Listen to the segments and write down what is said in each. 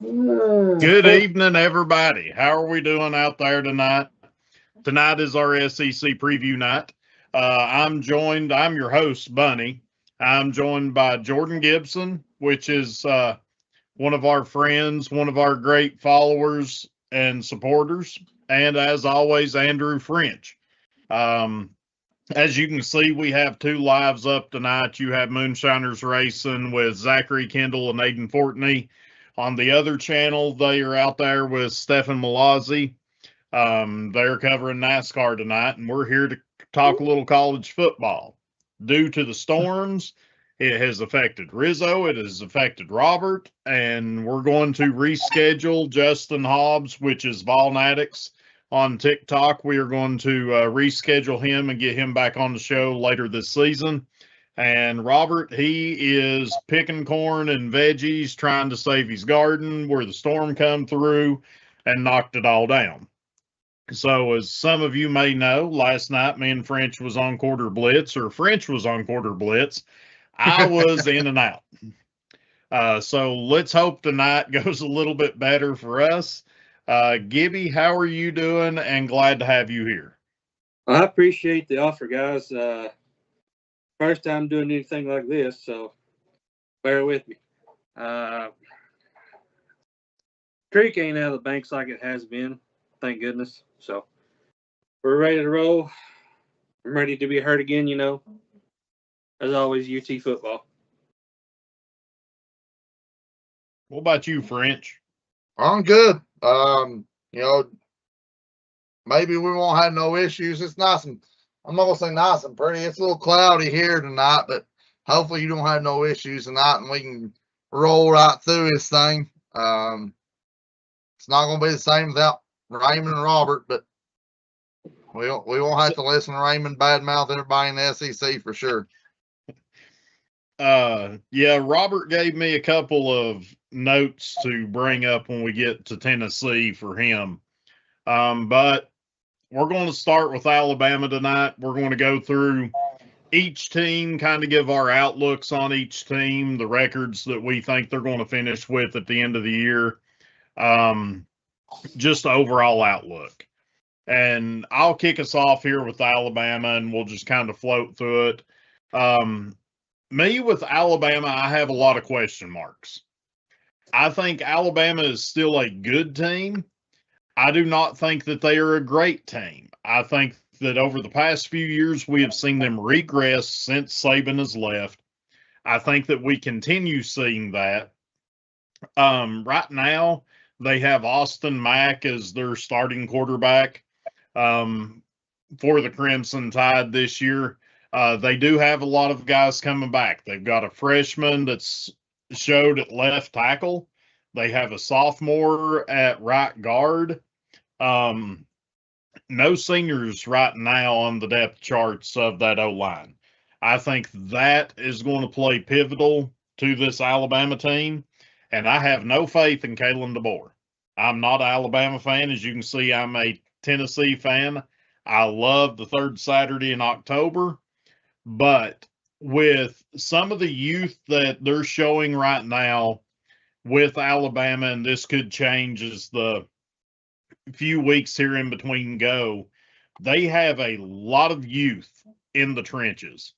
Good evening, everybody. How are we doing out there tonight? Tonight is our SEC preview night. I'm your host, Bunny. I'm joined by Jordan Gibson, which is one of our friends, one of our great followers and supporters. And as always, Andrew French. Um, as you can see, we have two lives up tonight. You have Moonshiners Racing with Zachary Kendall and Aiden Fortney. On the other channel, they are out there with Stefan Malazzi. They're covering NASCAR tonight, and we're here to talk a little college football. Due to the storms, it has affected Rizzo, it has affected Robert, and we're going to reschedule Justin Hobbs, which is Volnatics on TikTok. We are going to reschedule him and get him back on the show later this season. And Robert, he is picking corn and veggies, trying to save his garden where the storm come through and knocked it all down. So, as some of you may know, last night me and French was on Quarter Blitz, or French was on Quarter Blitz. I was in and out. So let's hope tonight goes a little bit better for us. Gibby, how are you doing? And glad to have you here. I appreciate the offer, guys. First time doing anything like this, so bear with me. Creek ain't out of the banks like it has been, thank goodness. So we're ready to roll. I'm ready to be hurt again, you know. As always, UT football. What about you, French? I'm good. Maybe we won't have no issues. It's nice and I'm not gonna say nice and pretty. It's a little cloudy here tonight, but hopefully you don't have no issues tonight and we can roll right through this thing. It's not gonna be the same without Raymond and Robert, but we won't have to listen to Raymond badmouth everybody in the SEC for sure. Yeah, Robert gave me a couple of notes to bring up when we get to Tennessee for him. But we're going to start with Alabama tonight. We're going to go through each team, kind of give our outlooks on each team, the records that we think they're going to finish with at the end of the year. Just overall outlook. And I'll kick us off here with Alabama, and we'll just kind of float through it. Me with Alabama, I have a lot of question marks. I think Alabama is still a good team. I do not think that they are a great team. I think that over the past few years, we have seen them regress since Saban has left. I think that we continue seeing that. Right now, they have Austin Mack as their starting quarterback for the Crimson Tide this year. They do have a lot of guys coming back. They've got a freshman that's showed at left tackle. They have a sophomore at right guard. No seniors right now on the depth charts of that O-line. I think that is going to play pivotal to this Alabama team, and I have no faith in Kalen DeBoer. I'm not an Alabama fan. As you can see, I'm a Tennessee fan. I love the third Saturday in October, but with some of the youth that they're showing right now with Alabama, and this could change as the few weeks here in between go, they have a lot of youth in the trenches.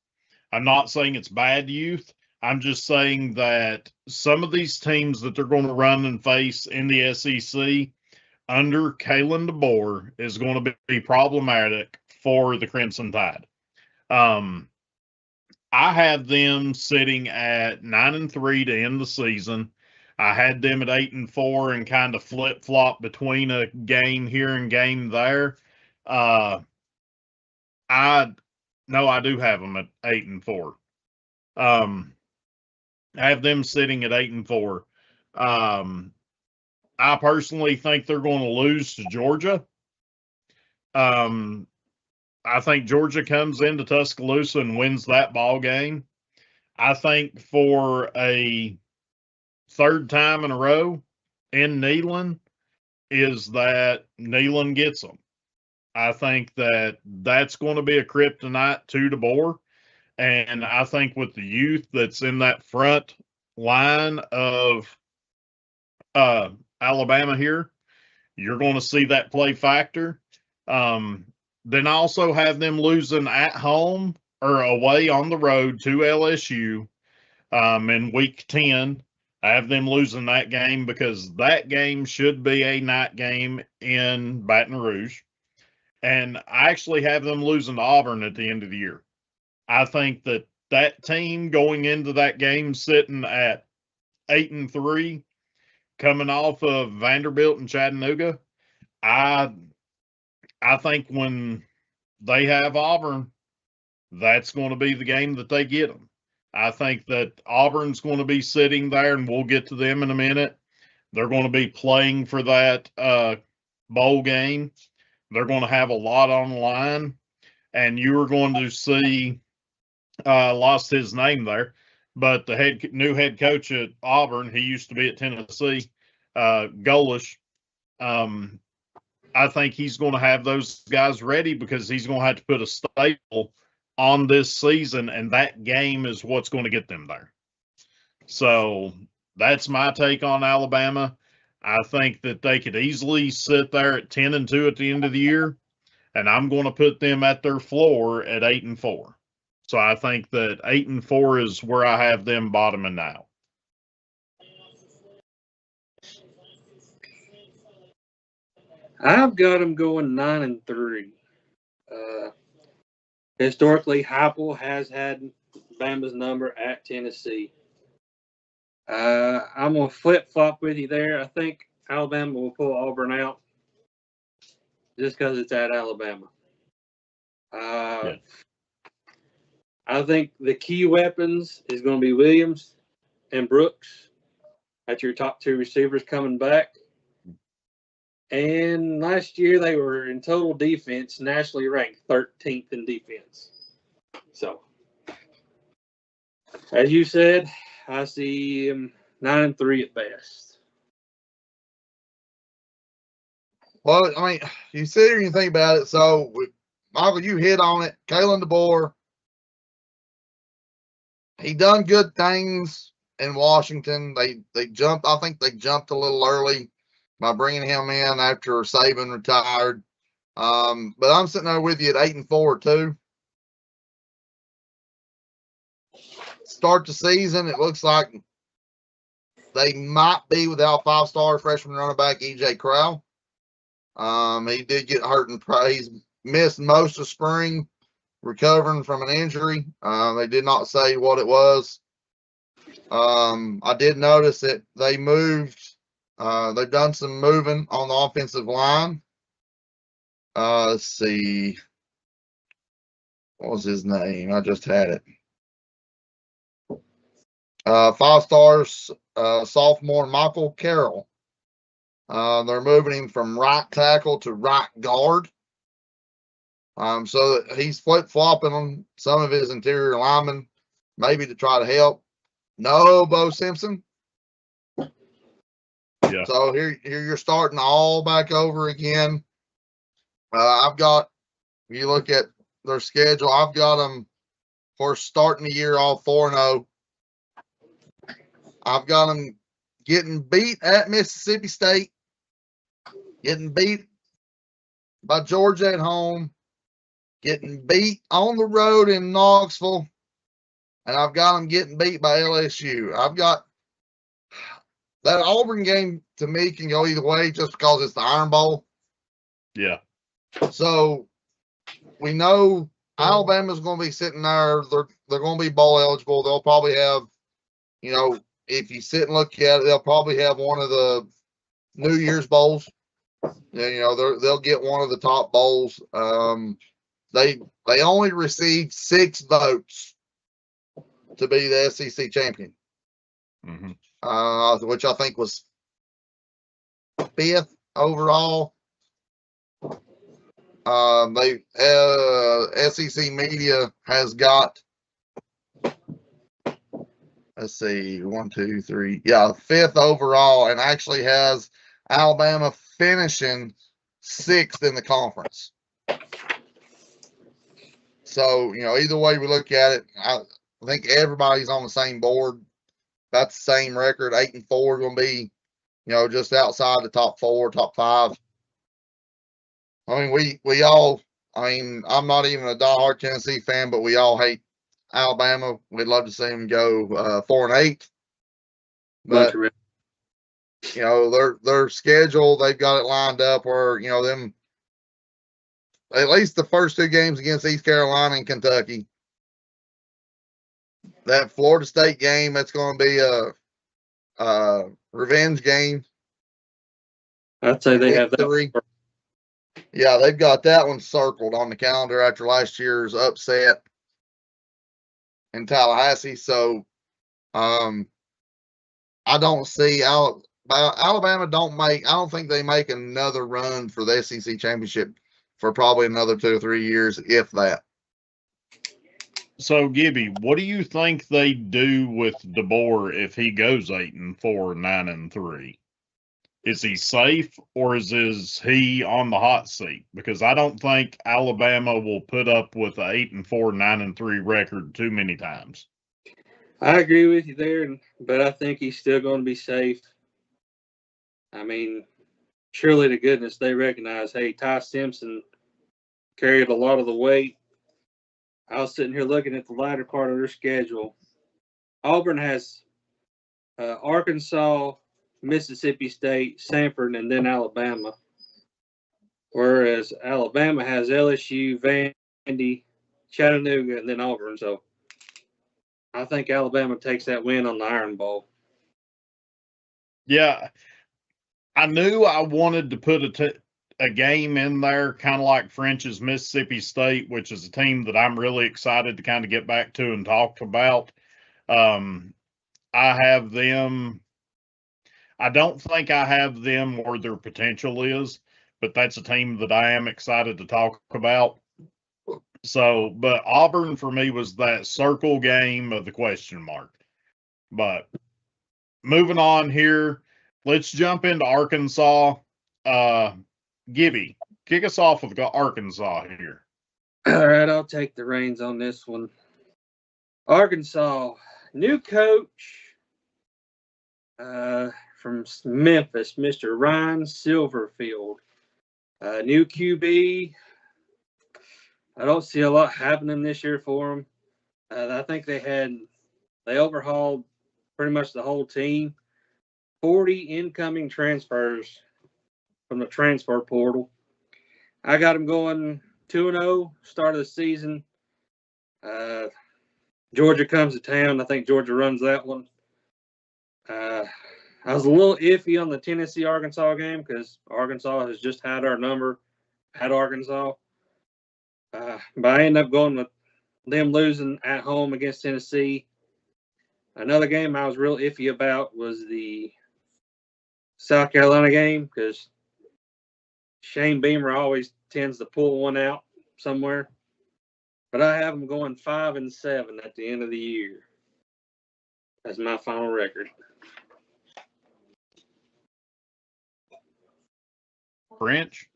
I'm not saying it's bad youth. I'm just saying that some of these teams that they're going to run and face in the SEC under Kalen DeBoer is going to be problematic for the Crimson Tide. I had them sitting at 9-3 to end the season. I had them at 8-4 and kind of flip flop between a game here and game there. I do have them at 8-4. I have them sitting at 8-4. I personally think they're going to lose to Georgia. I think Georgia comes into Tuscaloosa and wins that ball game. I think for a third time in a row in Neyland is that Neyland gets them. I think that that's going to be a kryptonite to DeBoer. And I think with the youth that's in that front line of Alabama here, you're going to see that play factor. Then I also have them losing at home or away on the road to LSU in week 10. I have them losing that game because that game should be a night game in Baton Rouge. And I actually have them losing to Auburn at the end of the year. I think that that team going into that game sitting at 8-3, coming off of Vanderbilt and Chattanooga, I think when they have Auburn, that's going to be the game that they get them. I think that Auburn's going to be sitting there, and we'll get to them in a minute. They're going to be playing for that bowl game. They're going to have a lot on the line, and you are going to see lost his name there, but the new head coach at Auburn, he used to be at Tennessee, Golish. I think he's going to have those guys ready because he's going to have to put a staple on this season, and that game is what's going to get them there. So that's my take on Alabama. I think that they could easily sit there at 10-2 at the end of the year, and I'm going to put them at their floor at 8-4. So I think that 8-4 is where I have them bottoming out. I've got them going 9-3. Historically, Heupel has had Bama's number at Tennessee. I'm going to flip-flop with you there. I think Alabama will pull Auburn out just because it's at Alabama. I think the key weapons is going to be Williams and Brooks. That's your top two receivers coming back. And last year they were in total defense, nationally ranked 13th in defense. So, as you said, I see 9-3 at best. Well, I mean, you sit here and you think about it. So, Michael, you hit on it. Kalen DeBoer, he done good things in Washington. They jumped. I think they jumped a little early by bringing him in after Saban retired. But I'm sitting there with you at 8-4 too. Start the season, it looks like they might be without 5-star freshman running back E.J. Crowell. He did get hurt and he's missed most of spring, recovering from an injury. They did not say what it was. I did notice that they moved. They've done some moving on the offensive line. Let's see. What was his name? I just had it. 5 stars, sophomore Michael Carroll. They're moving him from right tackle to right guard. So he's flip-flopping on some of his interior linemen, maybe to try to help. No, Bo Simpson. Yeah. So here you're starting all back over again. I've got, if you look at their schedule, I've got them for starting the year all 4-0. I've got them getting beat at Mississippi State, getting beat by Georgia at home, getting beat on the road in Knoxville, and I've got them getting beat by LSU. I've got that Auburn game, to me, can go either way just because it's the Iron Bowl. Yeah. So we know Alabama's going to be sitting there. They're going to be bowl eligible. They'll probably have, if you sit and look at it, they'll probably have one of the New Year's bowls. They'll get one of the top bowls. They only received 6 votes to be the SEC champion, which I think was 5th overall. SEC media has got, let's see, 1, 2, 3, 5th overall, and actually has Alabama finishing 6th in the conference. So, either way we look at it, I think everybody's on the same board. That's the same record. 8-4 is going to be just outside the top 4, top 5. I mean, we all, I'm not even a diehard Tennessee fan, but we all hate Alabama. We'd love to see them go 4-8. But their schedule, they've got it lined up where them at least the first 2 games against East Carolina and Kentucky. That Florida State game, that's going to be a revenge game. I'd say they have that. Yeah, they've got that one circled on the calendar after last year's upset in Tallahassee. So, I don't see Alabama I don't think they make another run for the SEC championship for probably another 2 or 3 years, if that. So, Gibby, what do you think they do with DeBoer if he goes 8-4, 9-3? Is he safe, or is he on the hot seat? Because I don't think Alabama will put up with an 8-4, 9-3 record too many times. I agree with you there, but I think he's still going to be safe. I mean, surely to goodness they recognize, hey, Ty Simpson carried a lot of the weight. I was sitting here looking at the latter part of their schedule. Auburn has Arkansas, Mississippi State, Samford, and then Alabama. Whereas Alabama has LSU, Vandy, Chattanooga, and then Auburn. So I think Alabama takes that win on the Iron Bowl. Yeah, I knew I wanted to put a game in there, kind of like French's Mississippi State, which is a team that I'm really excited to kind of get back to and talk about. I have them. I don't think I have them where their potential is, but that's a team that I am excited to talk about. So, but Auburn for me was that circle game of the question mark. But moving on here, let's jump into Arkansas. Gibby, kick us off with Arkansas here. All right, I'll take the reins on this one. Arkansas, new coach from Memphis, Mr. Ryan Silverfield. New QB. I don't see a lot happening this year for them. I think they overhauled pretty much the whole team. 40 incoming transfers from the transfer portal. I got them going 2-0, start of the season. Georgia comes to town. I think Georgia runs that one. I was a little iffy on the Tennessee-Arkansas game because Arkansas has just had our number at Arkansas. But I ended up going with them losing at home against Tennessee. Another game I was real iffy about was the South Carolina game because Shane Beamer always tends to pull one out somewhere. But I have them going 5-7 at the end of the year. That's my final record. French?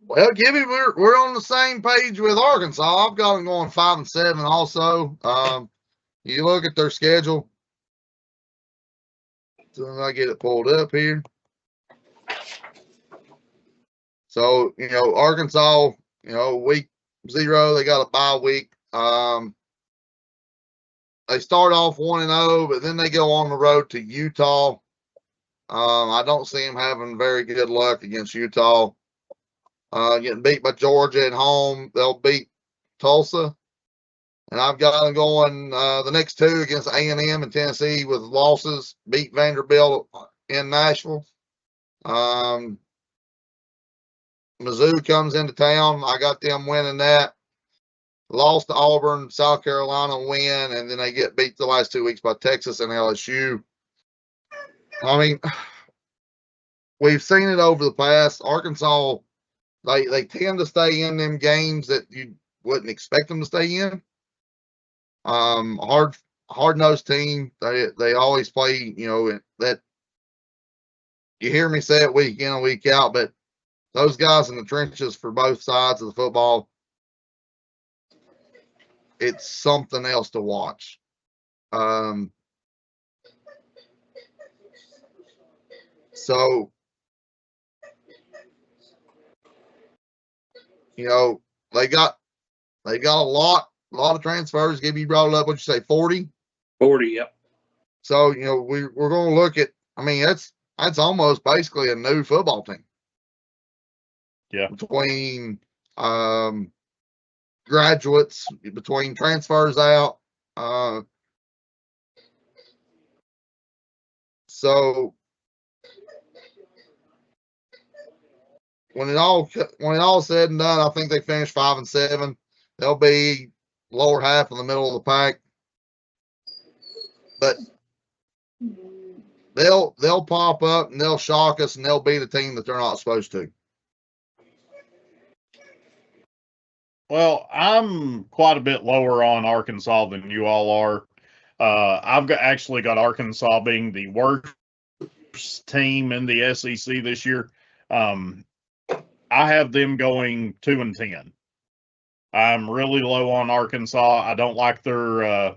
Well, Gibby, we're on the same page with Arkansas. I've got them going 5-7 also. You look at their schedule. So I get it pulled up here. So, Arkansas, week 0, they got a bye week. They start off 1-0, but then they go on the road to Utah. I don't see them having very good luck against Utah. Getting beat by Georgia at home. They'll beat Tulsa. And I've got them going the next 2 against A&M and Tennessee with losses. Beat Vanderbilt in Nashville. Mizzou comes into town. I got them winning that. Lost to Auburn, South Carolina win, and then they get beat the last 2 weeks by Texas and LSU. I mean, we've seen it over the past. Arkansas, they tend to stay in them games that you wouldn't expect them to stay in. Hard-nosed team. They always play, that you hear me say it week in and week out, but those guys in the trenches for both sides of the football, it's something else to watch. So, you know, they got a lot of transfers. Give you brought up, what you say, 40? 40, yep. So, you know, we're going to look at, I mean, that's almost basically a new football team. Yeah. Between graduates, between transfers out. So when it all said and done, I think they finished 5-7. They'll be lower half in the middle of the pack. But they'll pop up and they'll shock us and they'll beat a team that they're not supposed to. Well, I'm quite a bit lower on Arkansas than you all are. Actually got Arkansas being the worst team in the SEC this year. I have them going 2-10. I'm really low on Arkansas. I don't like their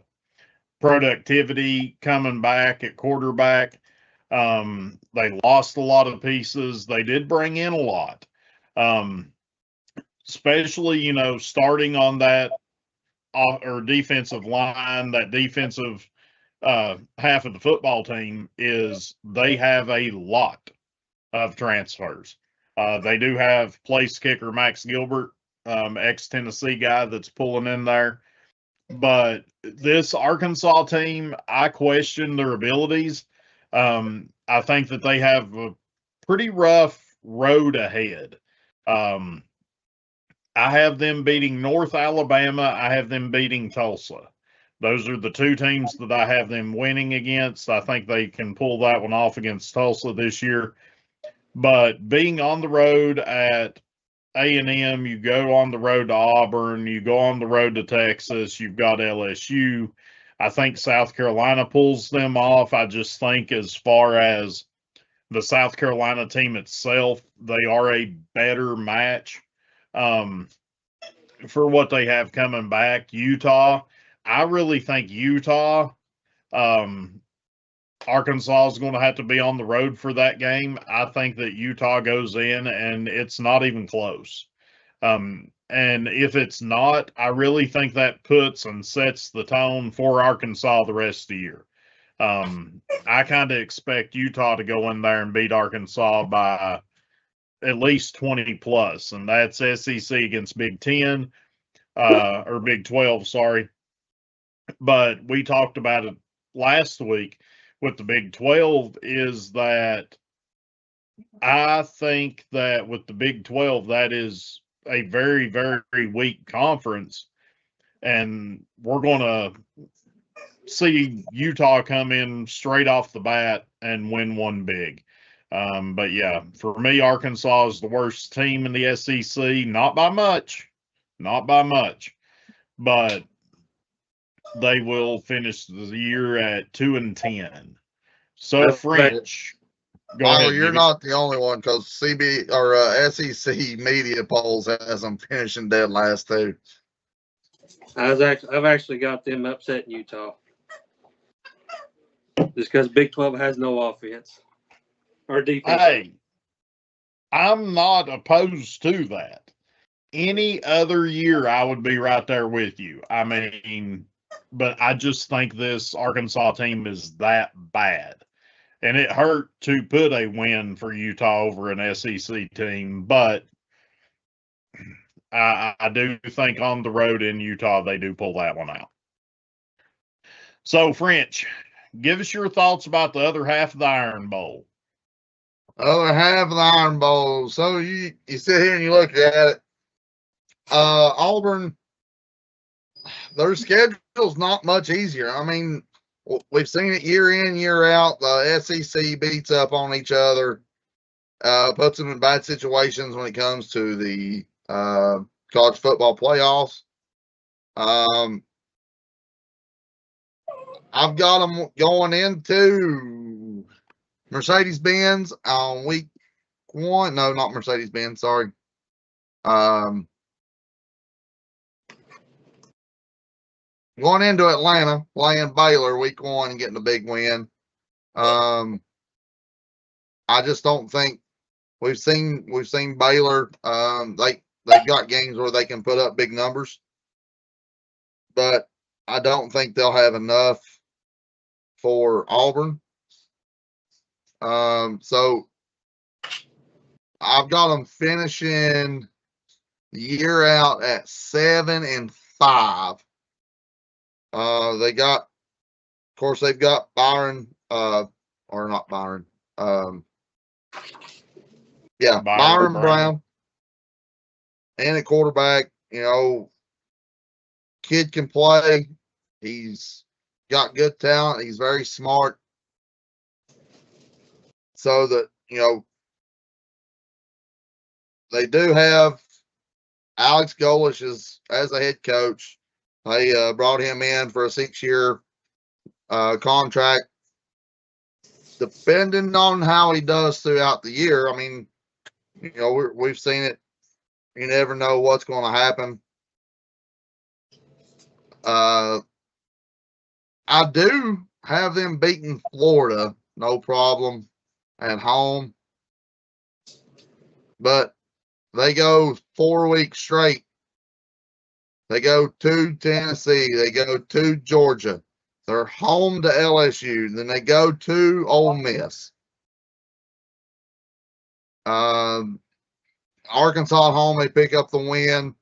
productivity coming back at quarterback. They lost a lot of pieces. They did bring in a lot. Especially, you know, starting on that or defensive line, that defensive half of the football team is they have a lot of transfers. They do have place kicker Max Gilbert, ex-Tennessee guy that's pulling in there. But this Arkansas team, I question their abilities. I think that they have a pretty rough road ahead. I have them beating North Alabama. I have them beating Tulsa. Those are the two teams that I have them winning against. I think they can pull that one off against Tulsa this year. But being on the road at A&M, you go on the road to Auburn, you go on the road to Texas, you've got LSU. I think South Carolina pulls them off. I just think as far as the South Carolina team itself, they are a better match. For what they have coming back. Utah, I really think Utah, Arkansas is going to have to be on the road for that game. I think that Utah goes in and it's not even close. And if it's not, I really think that puts and sets the tone for Arkansas the rest of the year. I kind of expect Utah to go in there and beat Arkansas by at least 20 plus, and that's SEC against Big 10 or Big 12, sorry. But we talked about it last week with the Big 12 is that I think that with the Big 12, that is a very, very weak conference. And we're going to see Utah come in straight off the bat and win one big. But yeah, for me, Arkansas is the worst team in the SEC, not by much, but they will finish the year at 2-10. So French, go ahead. You're not the only one because CB or SEC media polls has them finishing dead last too. I've actually got them upset in Utah. Just because Big 12 has no offense or defense. Hey, I'm not opposed to that. Any other year, I would be right there with you. I mean, but I just think this Arkansas team is that bad. And it hurt to put a win for Utah over an SEC team, but I do think on the road in Utah, they do pull that one out. So, French, give us your thoughts about the other half of the Iron Bowl. Other half of the Iron Bowl. So you sit here and you look at it. Auburn, their schedule's not much easier. I mean, we've seen it year in, year out. The SEC beats up on each other, puts them in bad situations when it comes to the college football playoffs. I've got them going into Mercedes-Benz on week 1. No, not Mercedes-Benz. Sorry. Going into Atlanta, playing Baylor week 1 and getting a big win. I I just don't think we've seen Baylor. They've got games where they can put up big numbers, but I don't think they'll have enough for Auburn. So I've got them finishing the year out at 7-5. They got, of course, they've got Byron, or not Byron. Byron Brown. And at quarterback, kid can play. He's got good talent. He's very smart. So that, they do have Alex Golish as a head coach. They brought him in for a 6-year contract. Depending on how he does throughout the year, I mean, we've seen it. You never know what's going to happen. I do have them beating Florida, no problem, at home. But they go 4 weeks straight. They go to Tennessee. They go to Georgia. They're home to LSU. Then they go to Ole Miss. Arkansas at home, they pick up the win.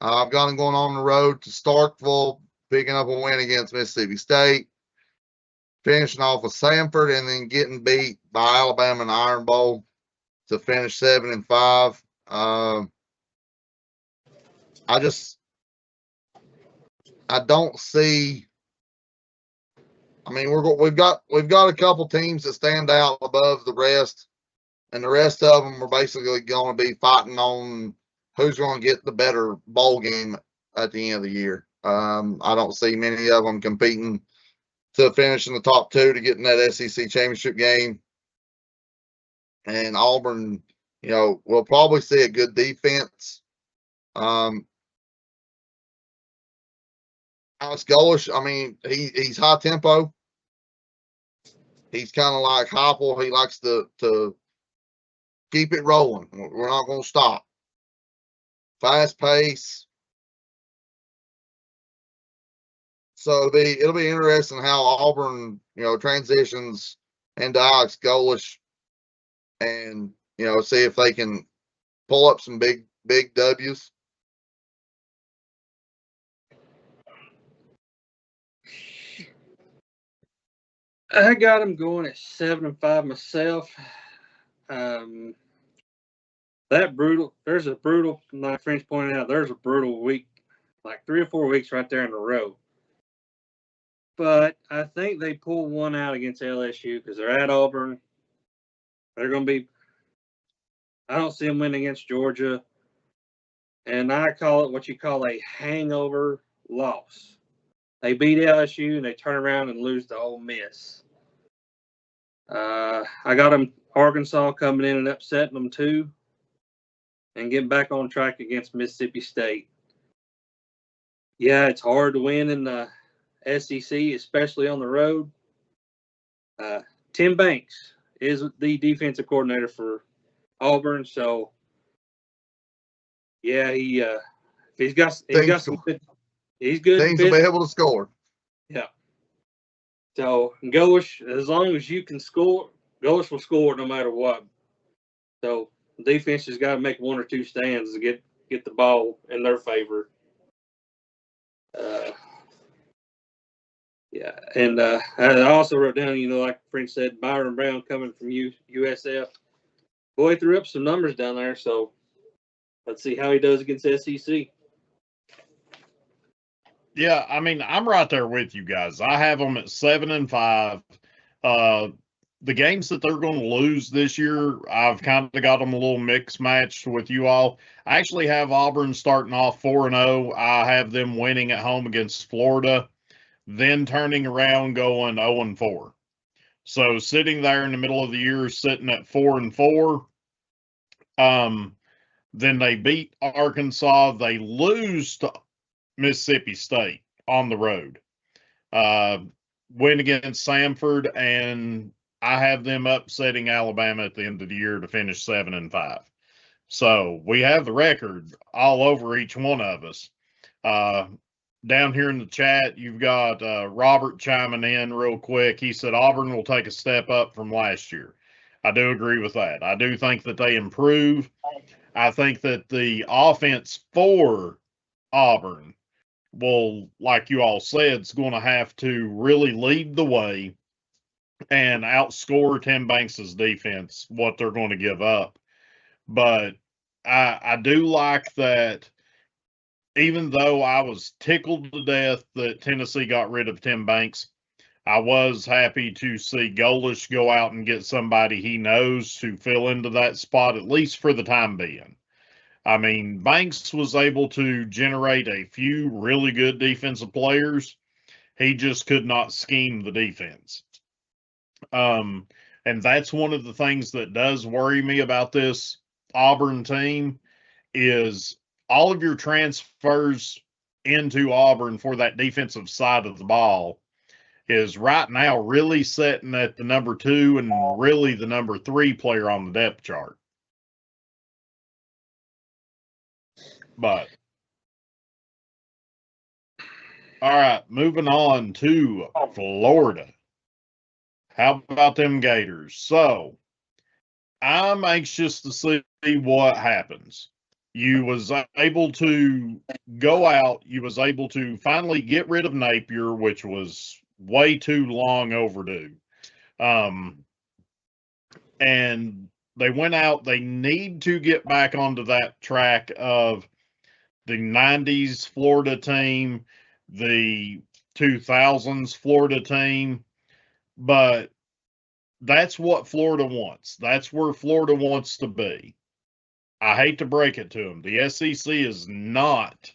I've got them going on the road to Starkville, picking up a win against Mississippi State, finishing off with Samford, and then getting beat by Alabama in the Iron Bowl to finish 7-5. I don't see. I mean, we've got a couple teams that stand out above the rest, and the rest of them are basically going to be fighting on who's going to get the better bowl game at the end of the year. I don't see many of them competing to finish in the top 2 to get in that SEC championship game. And Auburn, will probably see a good defense. Alex Golish, I mean, he's high tempo. He's kind of like Heupel. He likes to keep it rolling. We're not going to stop. Fast pace. So it'll be interesting how Auburn, transitions into Alex Golish, and see if they can pull up some big W's. I got them going at 7-5 myself. There's a brutal, like French pointed out, there's a brutal week, like 3 or 4 weeks right there in a row. But I think they pull one out against LSU because they're at Auburn. They're going to be, I don't see them winning against Georgia. And I call it what you call a hangover loss. They beat LSU and they turn around and lose to Ole Miss. I got them Arkansas coming in and upsetting them too, and getting back on track against Mississippi State. Yeah, it's hard to win in the SEC, especially on the road. Tim Banks is the defensive coordinator for Auburn, so yeah, he's good. He's good. Teams will be able to score. Yeah. So Golish, as long as you can score, Golish will score no matter what. So the defense has got to make 1 or 2 stands to get the ball in their favor. Yeah, and I also wrote down, like French said, Byron Brown coming from USF. Boy, threw up some numbers down there, so let's see how he does against SEC. Yeah, I mean, I'm right there with you guys. I have them at 7-5. The games that they're going to lose this year, I've kind of got them a little mixed matched with you all. I actually have Auburn starting off 4-0. I have them winning at home against Florida, then turning around going 0-4. So sitting there in the middle of the year, sitting at 4-4. Then they beat Arkansas. They lose to Mississippi State on the road. Win against Samford, and I have them upsetting Alabama at the end of the year to finish 7-5. So we have the record all over each one of us. Down here in the chat, you've got Robert chiming in real quick. He said Auburn will take a step up from last year. I do agree with that. I do think that they improve. I think that the offense for Auburn will, like you all said, is going to have to really lead the way and outscore Tim Banks's defense, what they're going to give up. But I do like that, even though I was tickled to death that Tennessee got rid of Tim Banks, I was happy to see Golish go out and get somebody he knows to fill into that spot, at least for the time being. I mean, Banks was able to generate a few really good defensive players. He just could not scheme the defense. And that's one of the things that does worry me about this Auburn team is all of your transfers into Auburn for that defensive side of the ball is right now really sitting at the number 2 and really the number 3 player on the depth chart. But all right, moving on to Florida. How about them Gators? So I'm anxious to see what happens. You was able to go out. You was able to finally get rid of Napier, which was way too long overdue. And they went out. They need to get back onto that track of the 90s Florida team, the 2000s Florida team. But that's what Florida wants. That's where Florida wants to be. I hate to break it to them. The SEC is not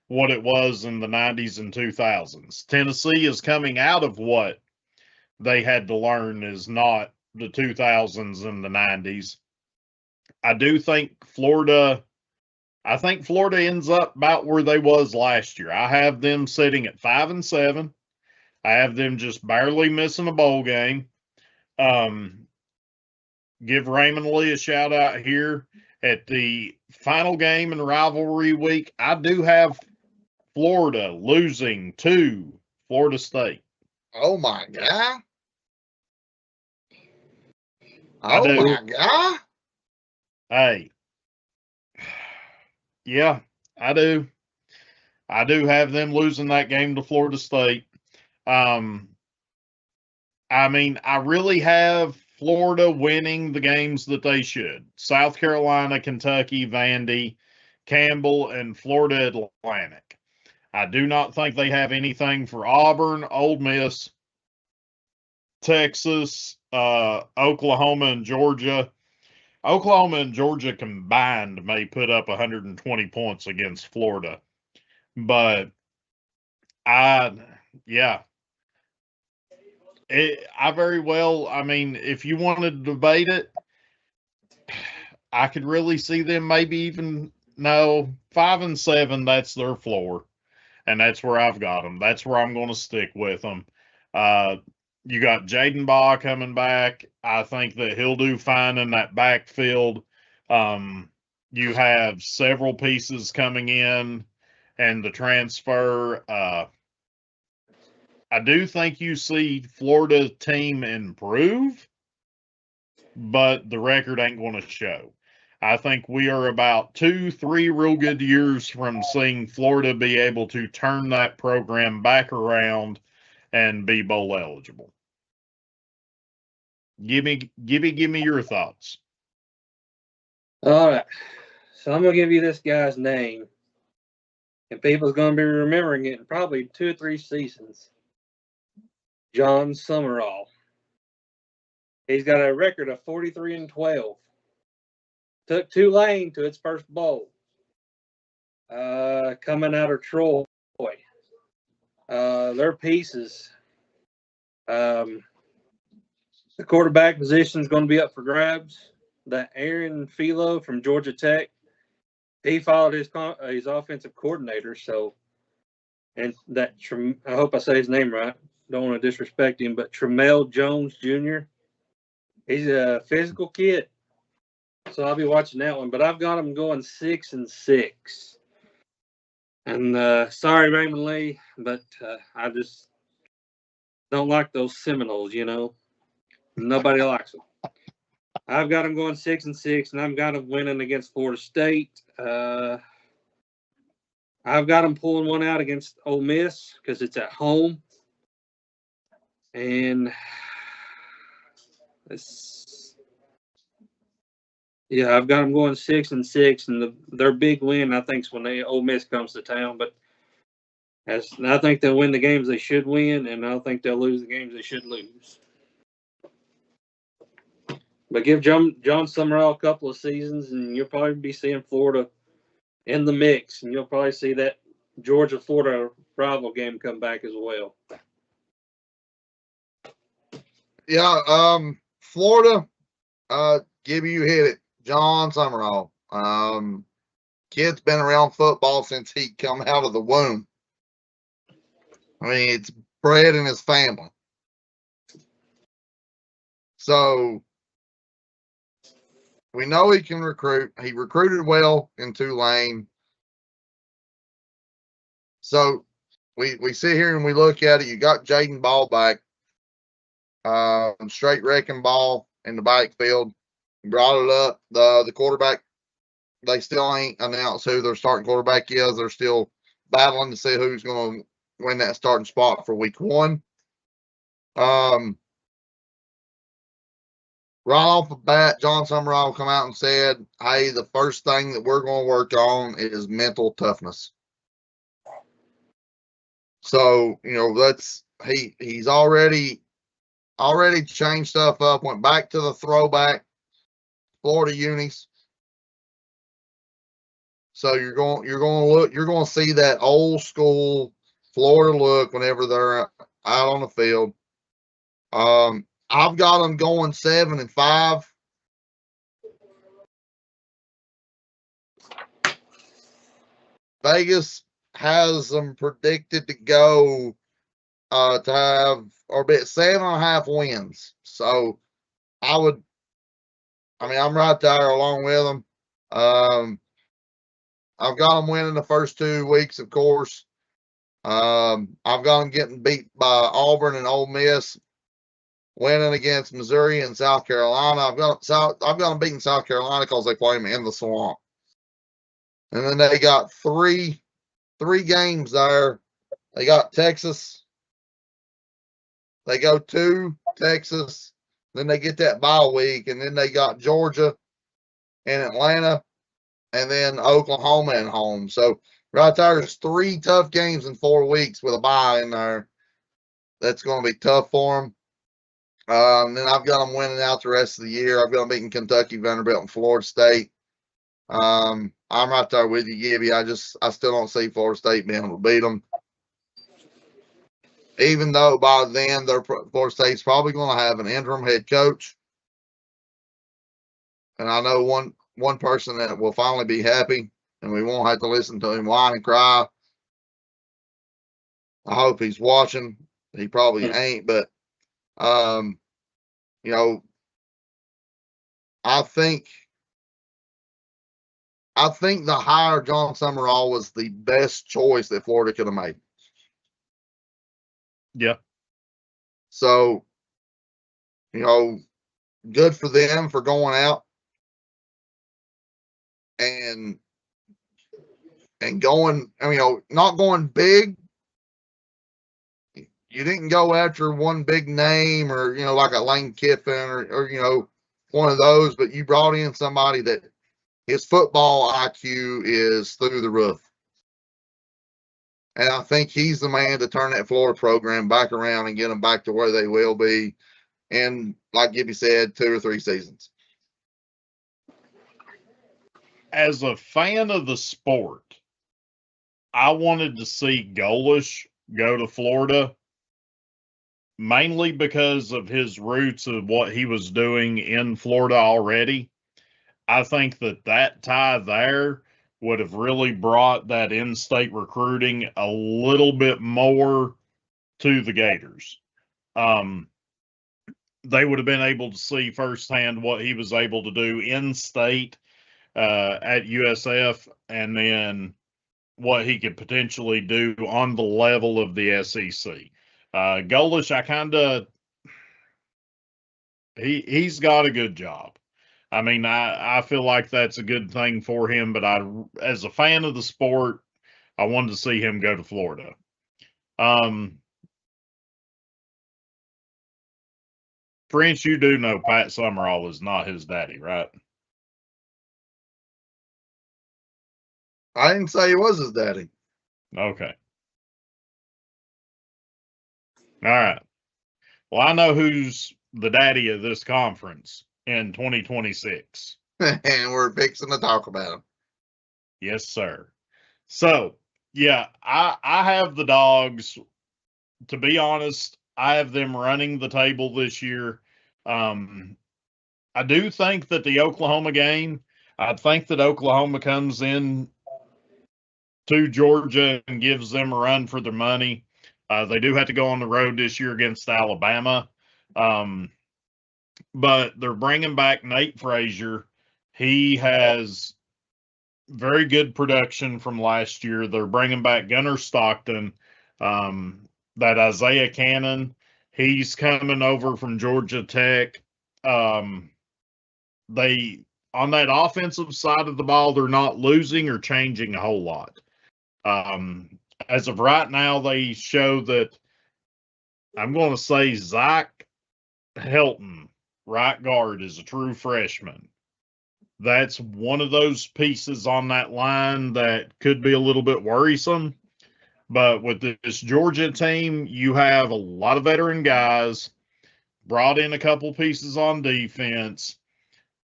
what it was in the 90s and 2000s. Tennessee is coming out of what they had to learn is not the 2000s and the 90s. I do think Florida ends up about where they was last year. I have them sitting at 5-7. I have them just barely missing a bowl game. Give Raymond Lee a shout out here. At the final game in rivalry week, I do have Florida losing to Florida State. Oh my God. I Oh do. my God. Hey. Yeah, I do. I do have them losing that game to Florida State. I mean, I really have Florida winning the games that they should. South Carolina, Kentucky, Vandy, Campbell, and Florida Atlantic. I do not think they have anything for Auburn, Ole Miss, Texas, Oklahoma, and Georgia. Oklahoma and Georgia combined may put up 120 points against Florida. But I very well, I mean, if you want to debate it, I could really see them maybe even, 5-7, that's their floor. And that's where I've got them. That's where I'm going to stick with them. You got Jaden Baugh coming back. I think that he'll do fine in that backfield. You have several pieces coming in and the transfer. I do think you see Florida team improve, but the record ain't going to show. I think we are about 2-3 real good years from seeing Florida be able to turn that program back around and be bowl eligible. Give me your thoughts. All right. So I'm going to give you this guy's name, and people's going to be remembering it in probably 2 or 3 seasons. John Summerall. He's got a record of 43-12. Took Tulane to its first bowl. Coming out of Troy. Their pieces. The quarterback position is going to be up for grabs. That Aaron Philo from Georgia Tech, he followed his offensive coordinator. So, and that I hope I say his name right. Don't want to disrespect him, but Tramel Jones Jr. He's a physical kid. So I'll be watching that one. But I've got him going 6-6. And sorry, Raymond Lee, but I just don't like those Seminoles, you know. Nobody likes them. I've got them going 6-6, and I've got them winning against Florida State. I've got them pulling one out against Ole Miss because it's at home. And yeah, I've got them going 6-6, and their big win, I think, is when Ole Miss comes to town. But I think they'll win the games they should win, and I don't think they'll lose the games they should lose. But give John Summerall a couple of seasons, and you'll probably be seeing Florida in the mix, and you'll probably see that Georgia-Florida rival game come back as well. Yeah, Florida, Gibby, you hit it. John Summerall. Kid's been around football since he come out of the womb. I mean, it's bred in his family. So we know he can recruit. He recruited well in Tulane. So we sit here and we look at it. You got Jaden Ball back. Straight wrecking ball in the backfield. Brought it up. The quarterback, they still ain't announced who their starting quarterback is. They're still battling to see who's going to win that starting spot for week 1. Right off the bat, John Summerall come out and said, hey, the first thing that we're going to work on is mental toughness. So, you know, he's already changed stuff up, went back to the throwback Florida unis. So you're going to see that old school Florida look whenever they're out on the field. I've got them going 7-5. Vegas has them predicted to go to have or be at 7.5 wins. So I'm right there along with them. I've got them winning the first 2 weeks, of course. I've got them getting beat by Auburn and Ole Miss, winning against Missouri and South Carolina. I've got them beating South Carolina because they play them in the swamp. And then they got three games there. They got Texas. They go to Texas. Then they get that bye week, and then they got Georgia and Atlanta, and then Oklahoma at home. So right there's 3 tough games in 4 weeks with a bye in there. That's going to be tough for them. Then I've got them winning out the rest of the year. I've got them beating Kentucky, Vanderbilt, and Florida State. I'm right there with you, Gibby. I still don't see Florida State being able to beat them. Even though by then Florida State's probably going to have an interim head coach. And I know one person that will finally be happy, and we won't have to listen to him whine and cry. I hope he's watching. He probably ain't, but you know, I think the hire John Summerall was the best choice that Florida could have made. Yeah. So, you know, good for them for going out and going, you know, not going big. You didn't go after one big name or, you know, like a Lane Kiffin or you know, one of those, but you brought in somebody that his football IQ is through the roof. And I think he's the man to turn that Florida program back around and get them back to where they will be in, like Gibby said, 2 or 3 seasons. As a fan of the sport, I wanted to see Golish go to Florida, mainly because of his roots of what he was doing in Florida already. I think that tie there would have really brought that in-state recruiting a little bit more to the Gators. they would have been able to see firsthand what he was able to do in state at USF, and then what he could potentially do on the level of the SEC. Golish, he's got a good job. I mean, I feel like that's a good thing for him, but as a fan of the sport, I wanted to see him go to Florida. French, you do know Pat Summerall is not his daddy, right? I didn't say he was his daddy. Okay. All right. Well, I know who's the daddy of this conference in 2026. And we're fixing to talk about him. Yes, sir. So, yeah, I have the Dogs. To be honest, I have them running the table this year. I do think that the Oklahoma game, I think that Oklahoma comes in to Georgia and gives them a run for their money. They do have to go on the road this year against Alabama. But they're bringing back Nate Frazier. He has very good production from last year. They're bringing back Gunnar Stockton. That Isaiah Cannon, he's coming over from Georgia Tech. They, on that offensive side of the ball, they're not losing or changing a whole lot. As of right now, they show that, I'm going to say Zach Helton, right guard, is a true freshman. That's one of those pieces on that line that could be a little bit worrisome. But with this Georgia team, you have a lot of veteran guys, brought in a couple pieces on defense.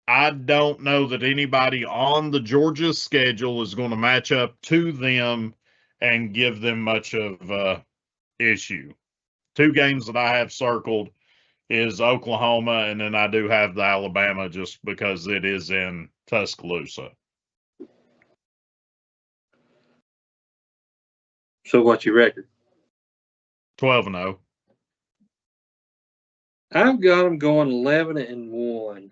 I don't know that anybody on the Georgia schedule is going to match up to them and give them much of an issue. 2 games that I have circled is Oklahoma, and then I do have the Alabama just because it is in Tuscaloosa. So what's your record? 12-0. I've got them going 11-1.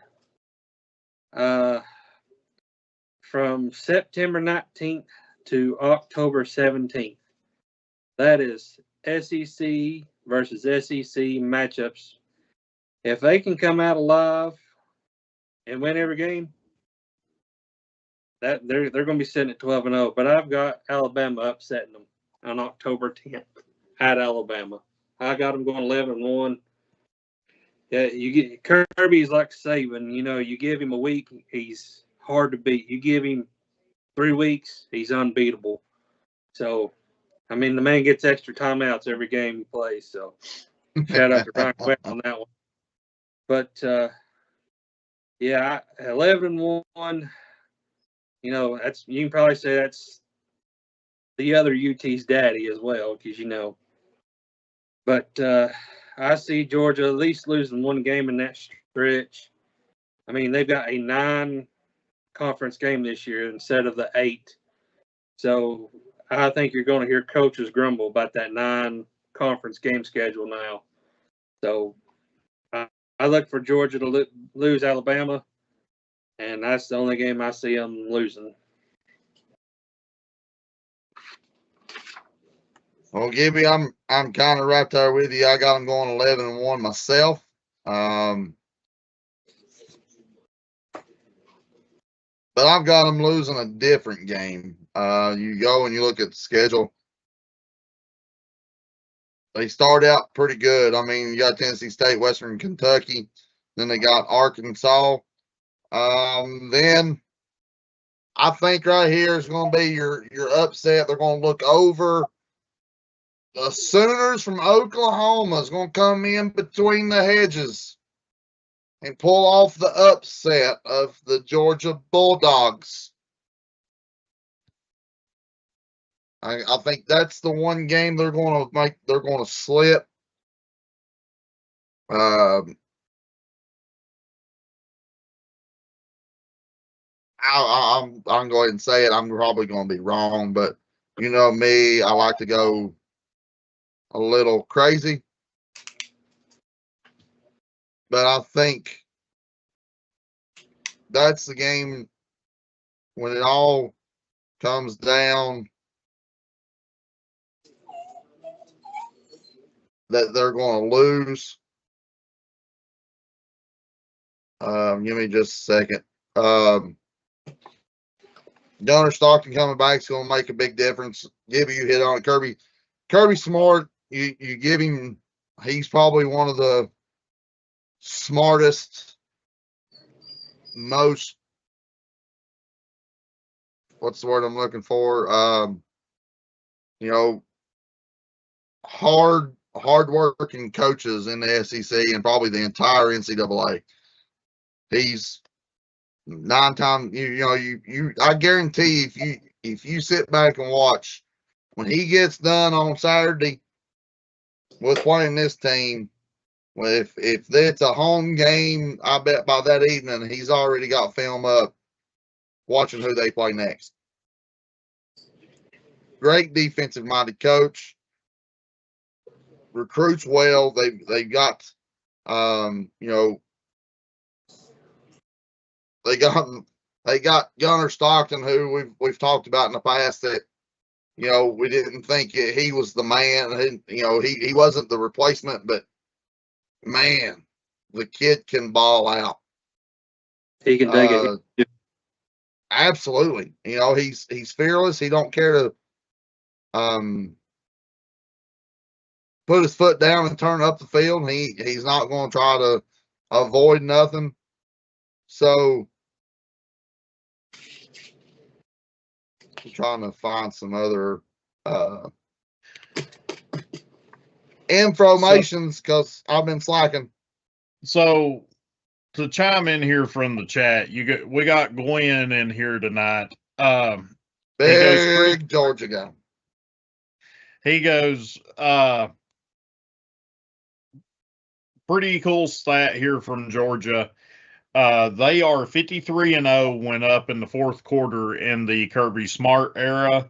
From September 19th to October 17th. That is SEC versus SEC matchups. If they can come out alive and win every game, that they're going to be sitting at 12-0. But I've got Alabama upsetting them on October 10th at Alabama. I got them going 11-1. Yeah, you get Kirby's like Saban. You know, you give him a week, he's hard to beat. You give him 3 weeks, he's unbeatable. So, I mean, the man gets extra timeouts every game he plays. So, shout out to Ryan West on that one. But, yeah, 11-1. You know, that's, you can probably say that's the other UT's daddy as well, because, you know. But I see Georgia at least losing 1 game in that stretch. I mean, they've got a 9-conference game this year instead of the 8. So I think you're going to hear coaches grumble about that 9-conference game schedule now. So I look for Georgia to lose Alabama, and that's the only game I see them losing. Well, Gibby, I'm kind of right there with you. I got them going 11-1 myself. But I've got them losing a different game. You go and you look at the schedule. They start out pretty good. I mean, you got Tennessee State, Western Kentucky. Then they got Arkansas. Then I think right here is going to be your upset. They're going to look over. The Sooners from Oklahoma is going to come in between the hedges and pull off the upset of the Georgia Bulldogs. I think that's the one game they're going to make. They're going to slip. I'm going to go ahead and say it. I'm probably going to be wrong, but you know me, I like to go a little crazy. but I think that's the game when it all comes down that they're going to lose. Give me just a second. Gunner Stockton coming back is going to make a big difference. Gibby, you hit on it. Kirby Smart, you give him, he's probably one of the smartest, most, what's the word I'm looking for? You know, hard working coaches in the SEC and probably the entire NCAA. He's 9 times, I guarantee if you sit back and watch when he gets done on Saturday with playing this team, if it's a home game, I bet by that evening he's already got film up watching who they play next. Great defensive minded coach, recruits well. They got they got Gunner Stockton, who we've talked about in the past, that we didn't think he was the man. He wasn't the replacement, but man, the kid can ball out. He can take it. Absolutely. He's fearless. He don't care to put his foot down and turn up the field. He's not going to try to avoid nothing. So I'm trying to find some other informations because I've been slacking. So to chime in here from the chat, we got Gwen in here tonight. Big Georgia guy. He goes, pretty cool stat here from Georgia. They are 53-0 when up in the fourth quarter in the Kirby Smart era.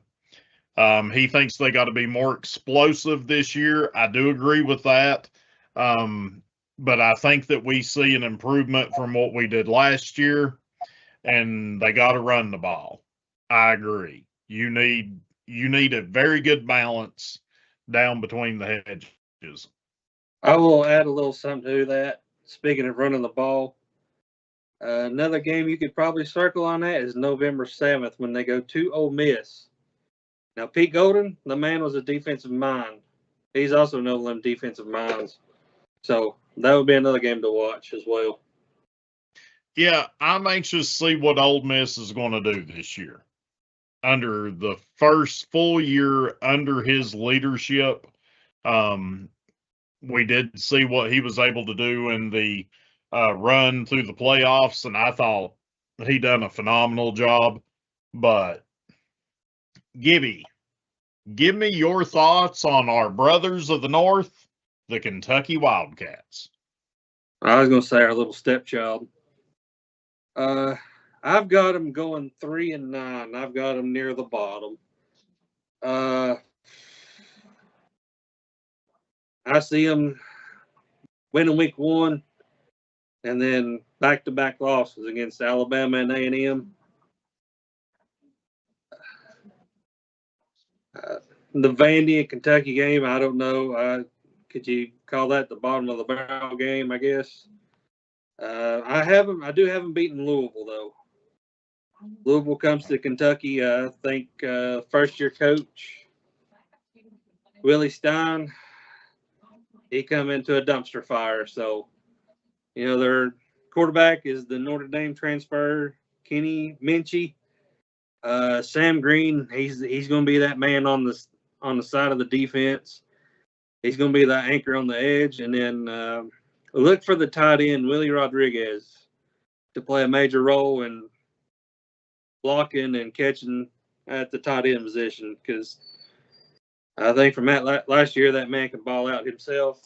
He thinks they got to be more explosive this year. I do agree with that. But I think that we see an improvement from what we did last year, and they got to run the ball. I agree. You need a very good balance down between the hedges. I will add a little something to that. Speaking of running the ball, another game you could probably circle on that is November 7th when they go to Ole Miss. Now, Pete Golden, the man was a defensive mind. He's also one of them defensive minds. So that would be another game to watch as well. Yeah, I'm anxious to see what Ole Miss is going to do this year. Under the first full year under his leadership, we did see what he was able to do in the run through the playoffs, and I thought he done a phenomenal job. But Gibby, give me your thoughts on our brothers of the North, the Kentucky Wildcats. I was going to say our little stepchild. I've got them going 3-9. I've got them near the bottom. I see them winning week 1 and then back-to-back losses against Alabama and A&M. The Vandy and Kentucky game, I don't know. Could you call that the bottom of the barrel game, I guess? I do have them beating Louisville, though. Louisville comes to Kentucky. I think first-year coach Willie Stein, he come into a dumpster fire. So, their quarterback is the Notre Dame transfer, Kenny Minchie. Sam Green, he's going to be that man on the side of the defense. He's going to be that anchor on the edge. And then look for the tight end, Willie Rodriguez, to play a major role in blocking and catching at the tight end position, because I think from that last year, that man can ball out himself.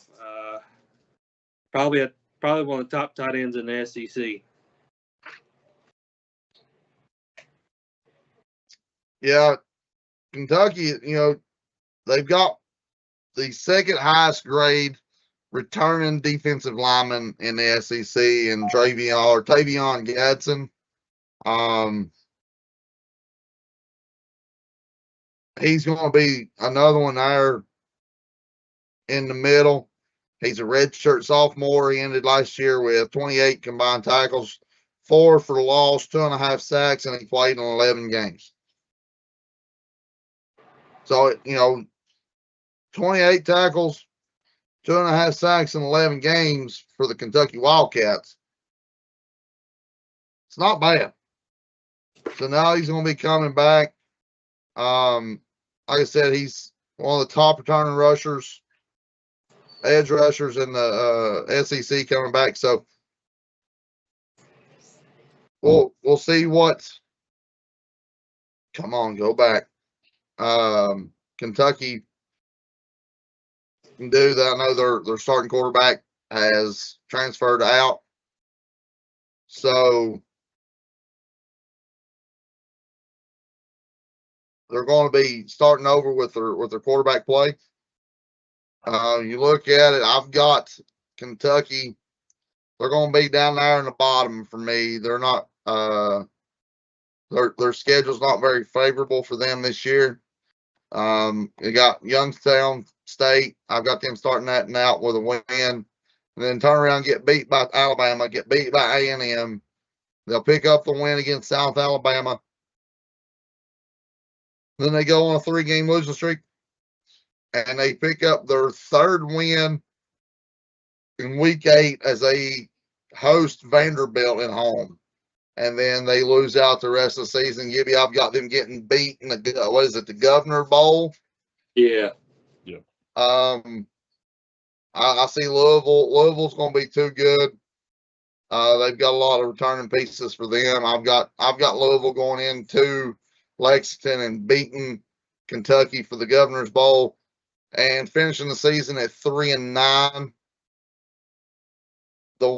Probably one of the top tight ends in the SEC. Yeah, Kentucky, they've got the second highest grade returning defensive lineman in the SEC, and Tavion Gadsden. He's going to be another one there in the middle. He's a redshirt sophomore. He ended last year with 28 combined tackles, 4 for loss, 2.5 sacks, and he played in 11 games. So, 28 tackles, 2.5 sacks in 11 games for the Kentucky Wildcats. It's not bad. So now he's going to be coming back. Like I said, he's one of the top returning rushers, edge rushers in the SEC coming back. So we'll see what. Come on, go back. Kentucky can do that. I know their starting quarterback has transferred out, so they're going to be starting over with their quarterback play. You look at it, I've got Kentucky. They're going to be down there in the bottom for me. They're not. Their schedule's not very favorable for them this year. They got Youngstown State. I've got them starting that and out with a win, and then turn around and get beat by Alabama, get beat by A&M. They'll pick up the win against South Alabama. Then they go on a 3-game losing streak, and they pick up their 3rd win in week 8 as they host Vanderbilt at home. And then they lose out the rest of the season. Gibby, I've got them getting beat in the Governor Bowl? Yeah. Yeah. I see Louisville. Louisville's going to be too good. They've got a lot of returning pieces for them. I've got Louisville going into Lexington and beating Kentucky for the Governor's Bowl and finishing the season at 3-9. The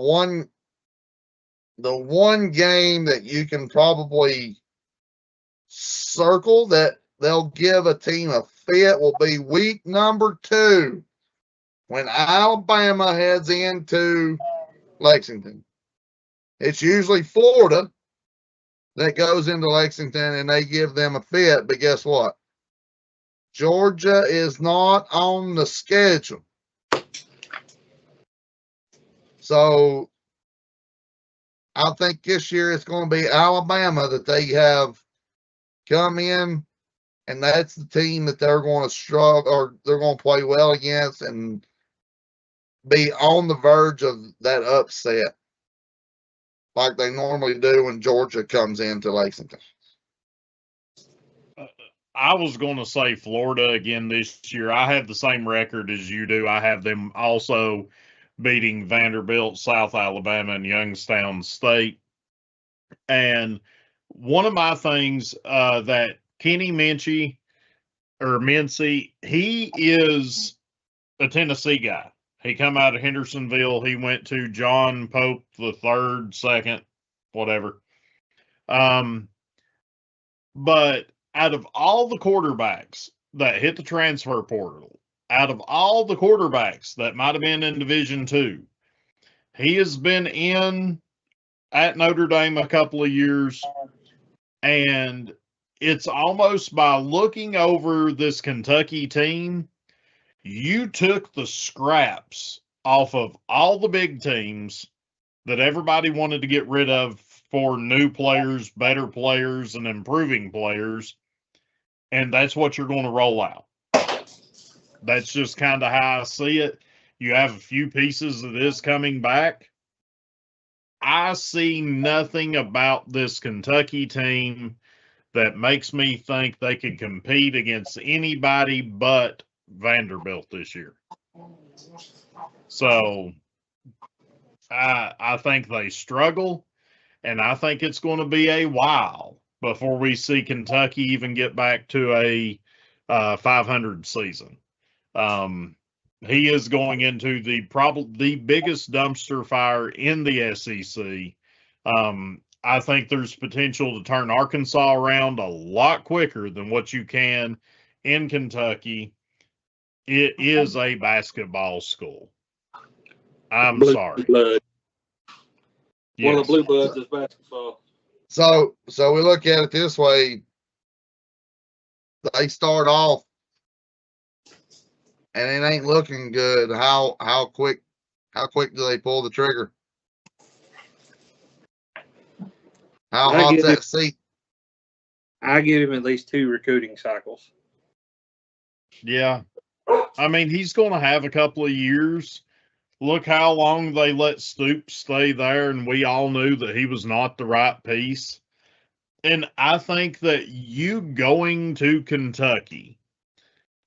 one game that you can probably circle that they'll give a team a fit will be week number 2 when Alabama heads into Lexington. It's usually Florida that goes into Lexington and they give them a fit, but guess what? Georgia is not on the schedule. So I think this year it's going to be Alabama that they have come in, and that's the team that they're going to struggle or they're going to play well against and be on the verge of that upset like they normally do when Georgia comes into Lexington. I was going to say Florida again this year. I have the same record as you do. I have them also beating Vanderbilt, South Alabama, and Youngstown State. And one of my things that Kenny Minchie, he is a Tennessee guy. He come out of Hendersonville. He went to John Pope the third, second, whatever. But out of all the quarterbacks that hit the transfer portal, out of all the quarterbacks that might have been in Division II, he has been in at Notre Dame a couple of years, and it's almost by looking over this Kentucky team, you took the scraps off of all the big teams that everybody wanted to get rid of for new players, better players, and improving players, and that's what you're going to roll out. That's just kind of how I see it. You have a few pieces of this coming back. I see nothing about this Kentucky team that makes me think they could compete against anybody but Vanderbilt this year. So I think they struggle, and I think it's going to be a while before we see Kentucky even get back to a 500 season. He is going into probably the biggest dumpster fire in the SEC. I think there's potential to turn Arkansas around a lot quicker than what you can in Kentucky. It is a basketball school. I'm Blue sorry. blood. One of Yes. the blue bloods is basketball. So we look at it this way. They start off and it ain't looking good. How quick do they pull the trigger? How hot's that seat? I give him at least 2 recruiting cycles. Yeah. I mean, he's going to have a couple of years. Look how long they let Stoops stay there, and we all knew that he was not the right piece. And I think that you going to Kentucky,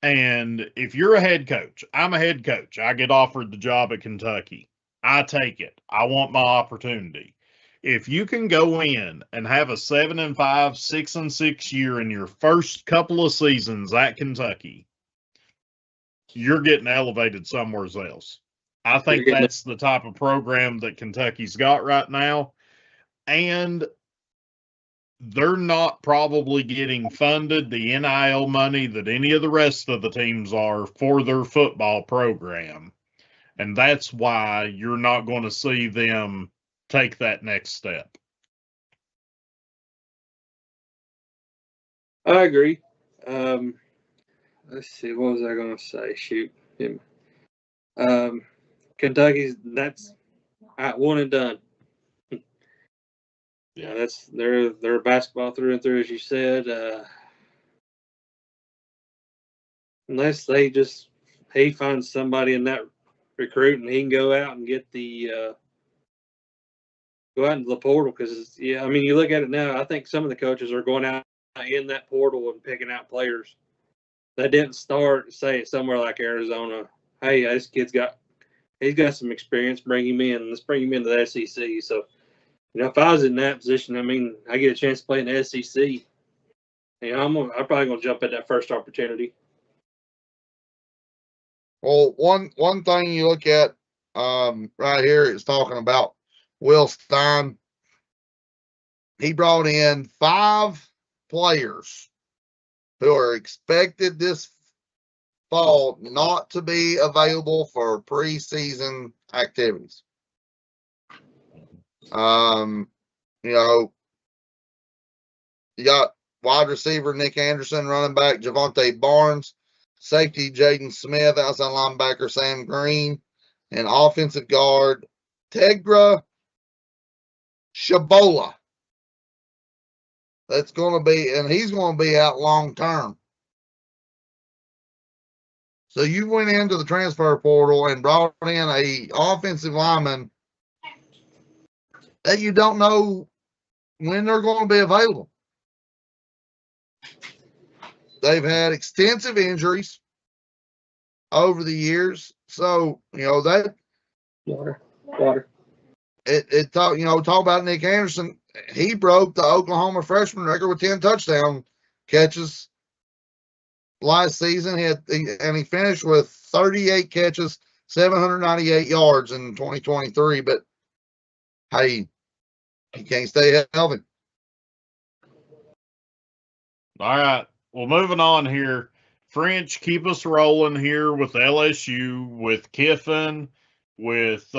and if you're a head coach, I'm a head coach. I get offered the job at Kentucky. I take it. I want my opportunity. If you can go in and have a 7-5, 6-6 year in your first couple of seasons at Kentucky, you're getting elevated somewhere else. I think that's the type of program that Kentucky's got right now. And they're not probably getting funded the NIL money that any of the rest of the teams are for their football program. And that's why you're not going to see them take that next step. I agree. Let's see. What was I going to say? Shoot. Kentucky's, that's one and done. Yeah, they're basketball through and through, as you said. Unless he finds somebody in that recruit and he can go out and get go out into the portal. Because I mean, you look at it now. I think some of the coaches are going out in that portal and picking out players that didn't start, say, somewhere like Arizona. Hey, this kid's got some experience. Bring him in. Let's bring him into the SEC. So, if I was in that position, I mean, I get a chance to play in the SEC. I'm probably gonna jump at that first opportunity. Well, one thing you look at right here is talking about Will Stein. He brought in 5 players who are expected this fall not to be available for preseason activities. You got wide receiver Nick Anderson, running back Javonte Barnes, safety Jaden Smith, outside linebacker Sam Green, and offensive guard Tegra Shabola. That's going to be, and he's going to be out long term. So you went into the transfer portal and brought in a offensive lineman that you don't know when they're going to be available. They've had extensive injuries over the years. So, that Water. Talk about Nick Anderson. He broke the Oklahoma freshman record with 10 touchdown catches last season. He finished with 38 catches, 798 yards in 2023. But hey, he can't stay healthy. All right. Well, moving on here. French, keep us rolling here with LSU, with Kiffin, with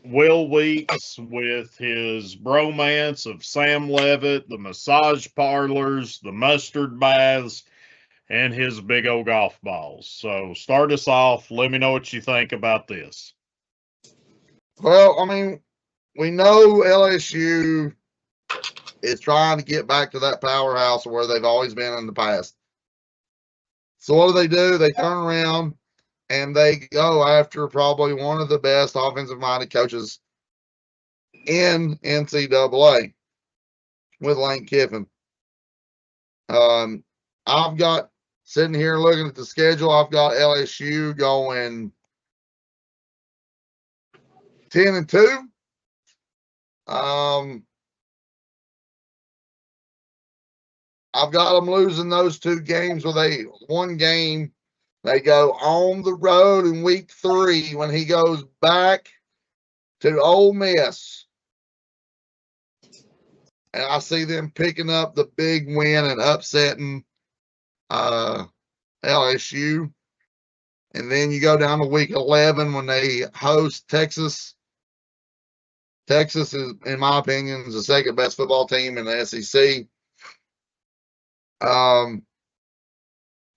Will Weeks, with his bromance of Sam Levitt, the massage parlors, the mustard baths, and his big old golf balls. So start us off. Let me know what you think about this. Well, I mean, we know LSU is trying to get back to that powerhouse where they've always been in the past. So what do? They turn around and they go after probably one of the best offensive-minded coaches in NCAA with Lane Kiffin. I've got, sitting here looking at the schedule, I've got LSU going 10-2. I've got them losing those 2 games with one game. They go on the road in week 3 when he goes back to Ole Miss. And I see them picking up the big win and upsetting LSU. And then you go down to week 11 when they host Texas. Texas is, in my opinion, is the second best football team in the SEC.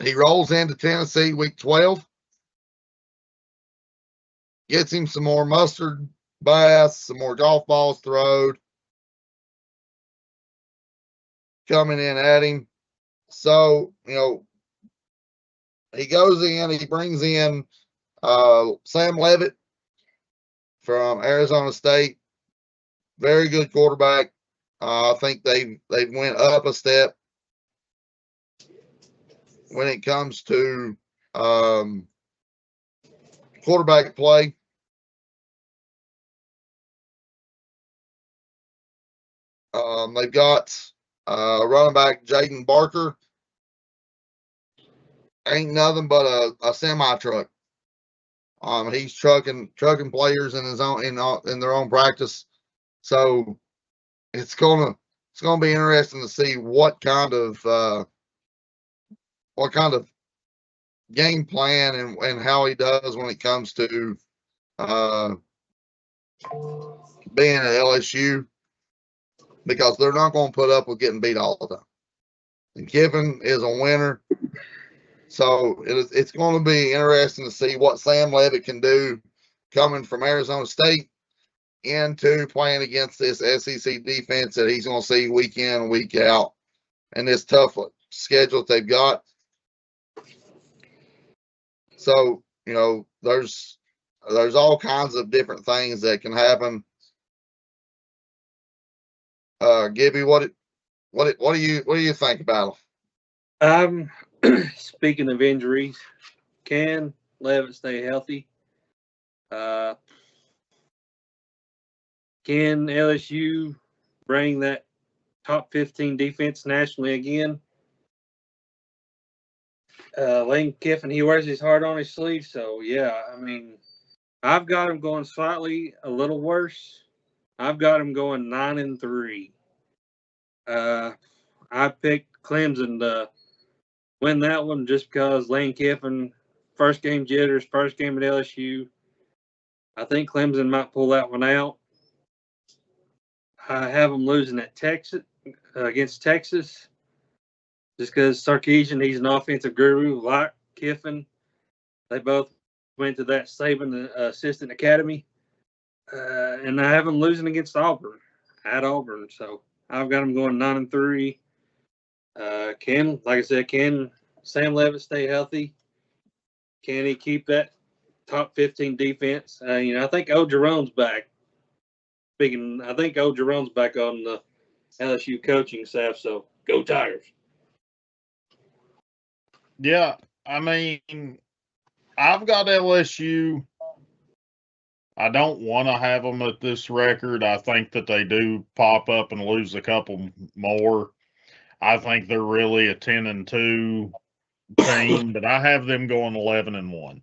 He rolls into Tennessee week 12. Gets him some more mustard baths, some more golf balls thrown coming in at him. So, he goes in, he brings in Sam Levitt from Arizona State. Very good quarterback. I think they went up a step when it comes to quarterback play. They've got running back Jaden Barker. Ain't nothing but a semi truck. He's trucking players in his own in their own practice. So it's gonna be interesting to see what kind of game plan and how he does when it comes to being at LSU, because they're not going to put up with getting beat all the time. And Kiffin is a winner. So it's going to be interesting to see what Sam Levitt can do coming from Arizona State into playing against this SEC defense that he's going to see week in and week out, and this tough schedule that they've got. So, there's all kinds of different things that can happen. Gibby, what do you think about them? Speaking of injuries, can Levitt stay healthy? Can LSU bring that top 15 defense nationally again? Lane Kiffin, he wears his heart on his sleeve. So, yeah, I mean, I've got him going slightly a little worse. I've got him going 9-3. I picked Clemson to win that one just because Lane Kiffin, first game jitters, first game at LSU. I think Clemson might pull that one out. I have them losing at Texas against Texas, just because Sarkisian, he's an offensive guru like Kiffin. They both went to that Saban assistant academy, and I have them losing against Auburn at Auburn. So I've got them going 9-3. Can Sam Levitt stay healthy? Can he keep that top 15 defense? I think Jerome's back. I think Jerome's back on the LSU coaching staff. So go Tigers. Yeah, I mean, I've got LSU. I don't want to have them at this record. I think that they do pop up and lose a couple more. I think they're really a 10-2 team, but I have them going 11-1.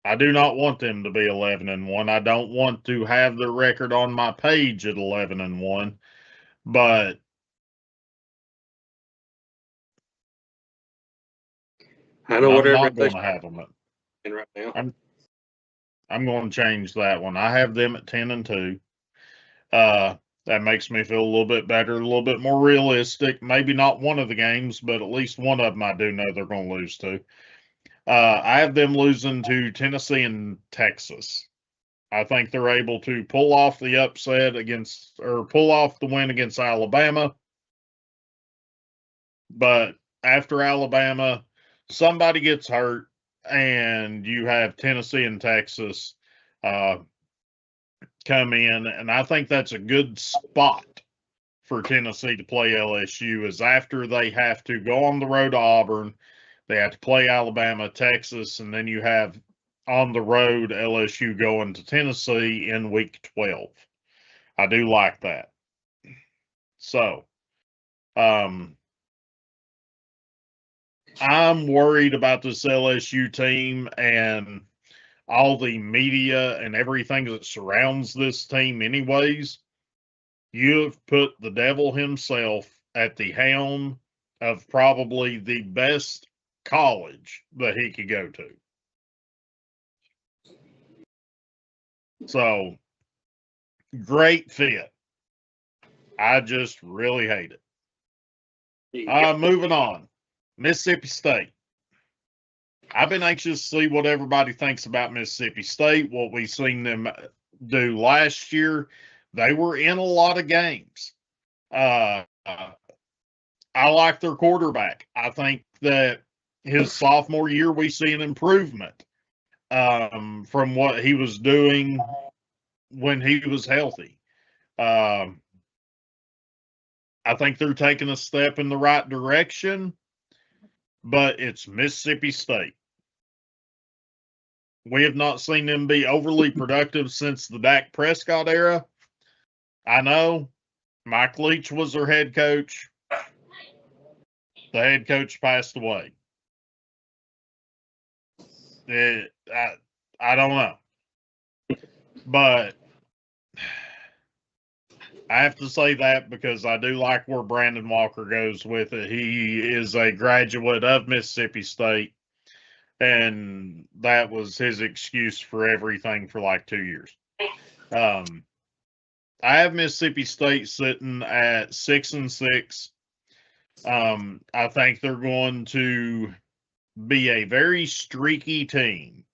I do not want them to be 11-1. I don't want to have the record on my page at 11-1, but I know I'm not going to have them right now. I'm going to change that one. I have them at 10-2. That makes me feel a little bit better, a little bit more realistic. Maybe not one of the games, but at least one of them I do know they're going to lose to. I have them losing to Tennessee and Texas. I think they're able to pull off the upset pull off the win against Alabama. But after Alabama, somebody gets hurt, and you have Tennessee and Texas come in, and I think that's a good spot for Tennessee to play LSU, is after they have to go on the road to Auburn, they have to play Alabama, Texas, and then you have on the road LSU going to Tennessee in week 12. I do like that. So, I'm worried about this LSU team and all the media and everything that surrounds this team anyways. You've put the devil himself at the helm of probably the best college that he could go to. So, great fit. I just really hate it. Moving on. Mississippi State. I've been anxious to see what everybody thinks about Mississippi State, what we've seen them do last year. They were in a lot of games. I like their quarterback. I think that his sophomore year, we see an improvement from what he was doing when he was healthy. I think they're taking a step in the right direction, but it's Mississippi State. We have not seen them be overly productive since the Dak Prescott era. I know Mike Leach was their head coach. The head coach passed away. I don't know. But I have to say that because I do like where Brandon Walker goes with it. He is a graduate of Mississippi State, and that was his excuse for everything for like 2 years. I have Mississippi State sitting at 6-6. I think they're going to be a very streaky team.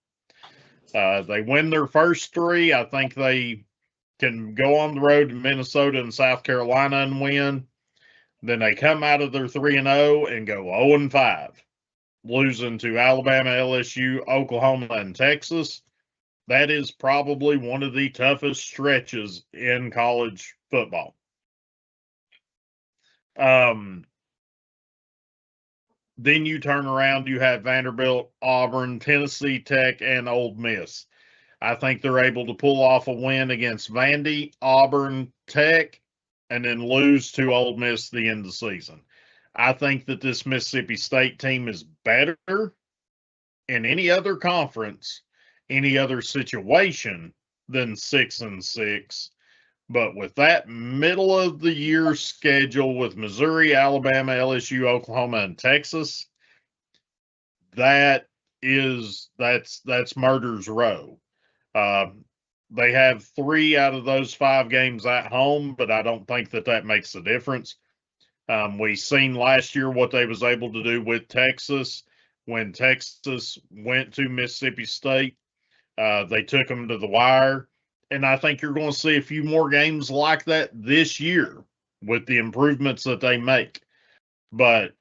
They win their first 3. I think they can go on the road to Minnesota and South Carolina and win. Then they come out of their 3-0 and go 0-5, losing to Alabama, LSU, Oklahoma, and Texas. That is probably one of the toughest stretches in college football. Then you turn around, you have Vanderbilt, Auburn, Tennessee Tech, and Ole Miss. I think they're able to pull off a win against Vandy, Auburn, Tech, and then lose to Ole Miss the end of the season. I think that this Mississippi State team is better in any other conference, any other situation than 6-6. But with that middle of the year schedule with Missouri, Alabama, LSU, Oklahoma, and Texas, that's murder's row. They have 3 out of those 5 games at home, but I don't think that makes a difference. We seen last year what they was able to do with Texas when Texas went to Mississippi State. They took them to the wire. And I think you're going to see a few more games like that this year with the improvements that they make. But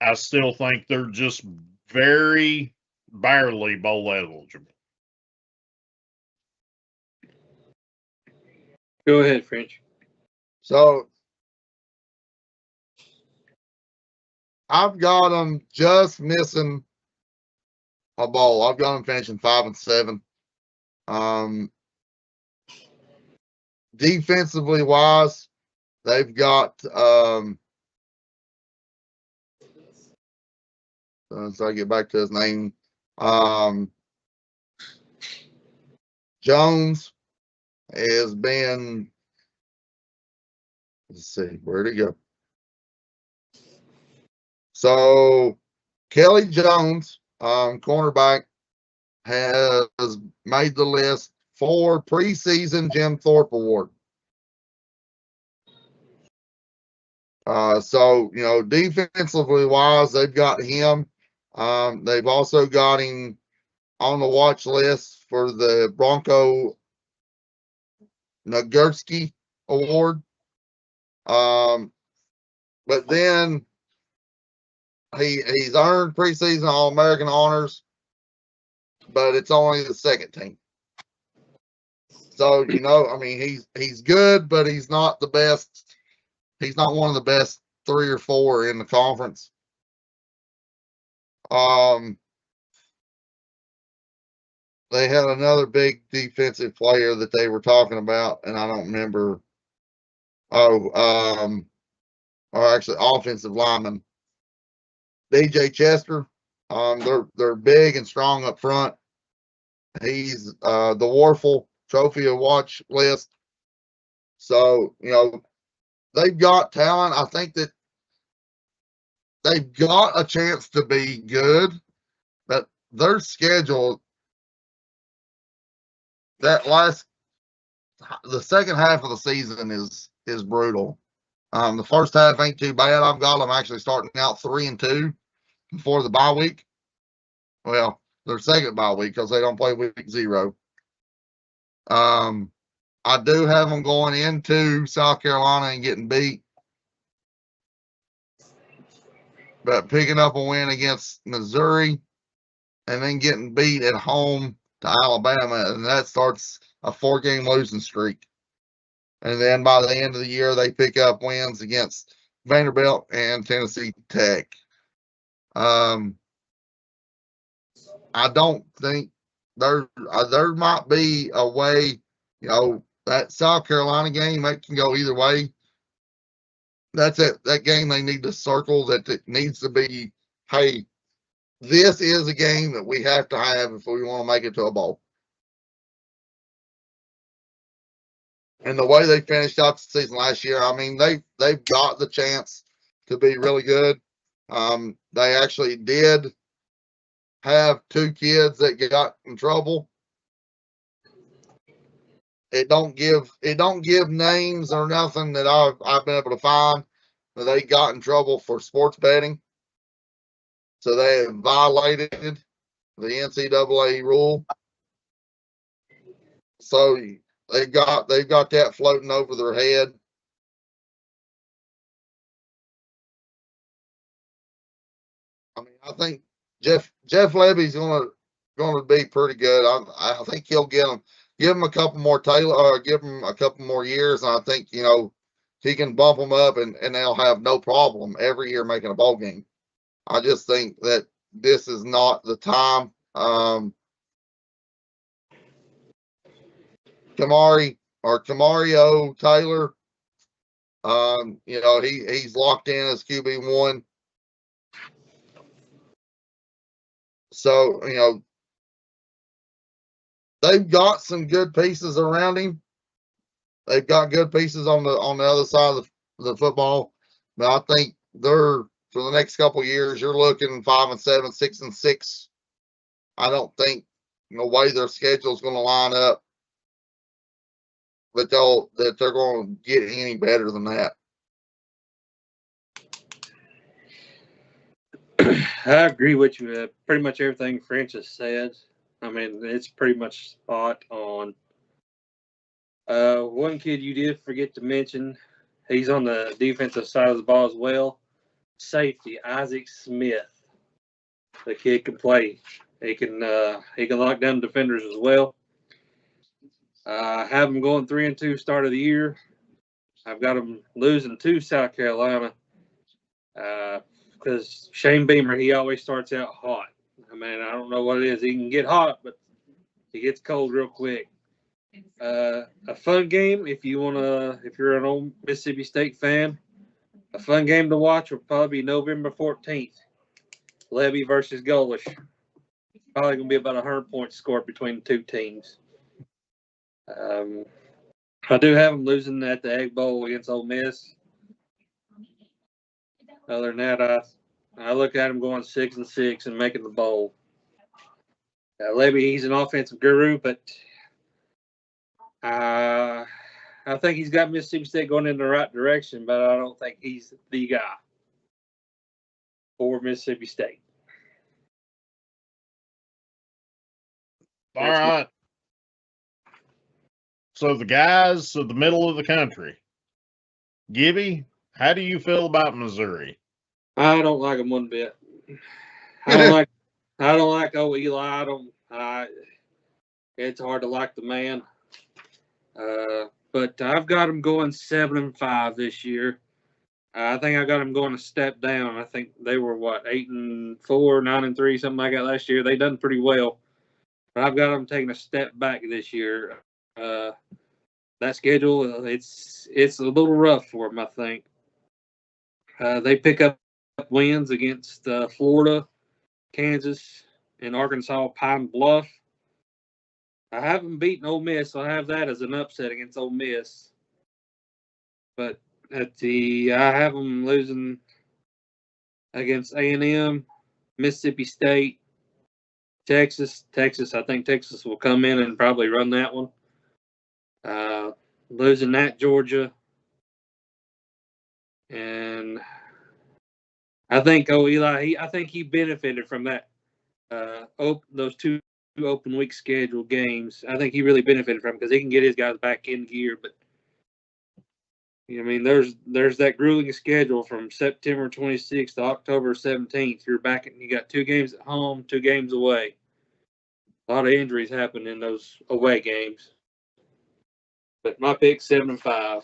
I still think they're just very barely bowl eligible. Go ahead, French. So I've got them just missing a bowl. I've got them finishing 5-7. Defensively wise, they've got so I get back to his name. Jones has been, let's see, where'd he go? So Kelly Jones, cornerback, has made the list for preseason Jim Thorpe Award. So, defensively wise, they've got him. They've also got him on the watch list for the Bronco Nagurski Award. But then he's earned preseason All-American honors, but it's only the second team. So, he's good, but he's not the best. He's not one of the best 3 or 4 in the conference. They had another big defensive player that they were talking about, and I don't remember. Or actually offensive lineman, DJ Chester. They're big and strong up front. He's the Warfel Trophy of Watch list. So, they've got talent. I think that they've got a chance to be good, but their schedule the second half of the season is brutal. The first half ain't too bad. I've got them actually starting out 3-2 before the bye week. Well, their second bye week because they don't play week 0. I do have them going into South Carolina and getting beat, but picking up a win against Missouri and then getting beat at home to Alabama, and that starts a 4-game losing streak. And then by the end of the year, they pick up wins against Vanderbilt and Tennessee Tech. I don't think there might be a way, that South Carolina game, that can go either way. That's it. That game they need to circle, that it needs to be, hey, this is a game that we have to have if we want to make it to a bowl. And the way they finished out the season last year, I mean, they've got the chance to be really good. They actually did have 2 kids that got in trouble. It don't give names or nothing that I've been able to find, but they got in trouble for sports betting. So they have violated the NCAA rule. So they've got that floating over their head. I mean, I think Jeff Levy's gonna be pretty good. I think he'll give him a couple more give him a couple more years, and I think he can bump them up, and they'll have no problem every year making a bowl game. I just think that this is not the time. Kamario Taylor, he's locked in as QB1. So, they've got some good pieces around him. They've got good pieces on the other side of the football. But I think for the next couple of years, you're looking 5-7, 6-6. I don't think the way their schedule is going to line up that they're going to get any better than that. I agree with you. Pretty much everything French has said. I mean, it's pretty much spot on. One kid you did forget to mention, he's on the defensive side of the ball as well. Safety, Isaac Smith. The kid can play. He can lock down defenders as well. Have him going 3-2 start of the year. I've got him losing to South Carolina because Shane Beamer, he always starts out hot. I mean, I don't know what it is. He can get hot, but he gets cold real quick. A fun game if you're an old Mississippi State fan. A fun game to watch will probably be November 14th. Levy versus Golish. Probably going to be about 100 points scored between the two teams. I do have them losing at the Egg Bowl against Ole Miss. Other than that, I look at him going 6-6 and making the bowl. Levy, he's an offensive guru, but I think he's got Mississippi State going in the right direction, but I don't think he's the guy for Mississippi State. All right. So the guys of the middle of the country. Gibby, how do you feel about Missouri? I don't like him one bit. I don't like old Eli. It's hard to like the man. But I've got him going 7-5 this year. I think I got him going a step down. I think they were 8-4, 9-3, something like that last year. They done pretty well. But I've got them taking a step back this year. That schedule, it's a little rough for them, I think. They pick up wins against Florida, Kansas, and Arkansas Pine Bluff. I haven't beaten Ole Miss, so I have that as an upset against Ole Miss. But I have them losing against A&M, Mississippi State, Texas. I think Texas will come in and probably run that one. Losing at Georgia. And I think, Eli, I think he benefited from that. Those two open week scheduled games. I think he really benefited from because he can get his guys back in gear. But I mean, there's that grueling schedule from September 26th to October 17th. You're back and you got 2 games at home, 2 games away. A lot of injuries happen in those away games. But my pick 7-5.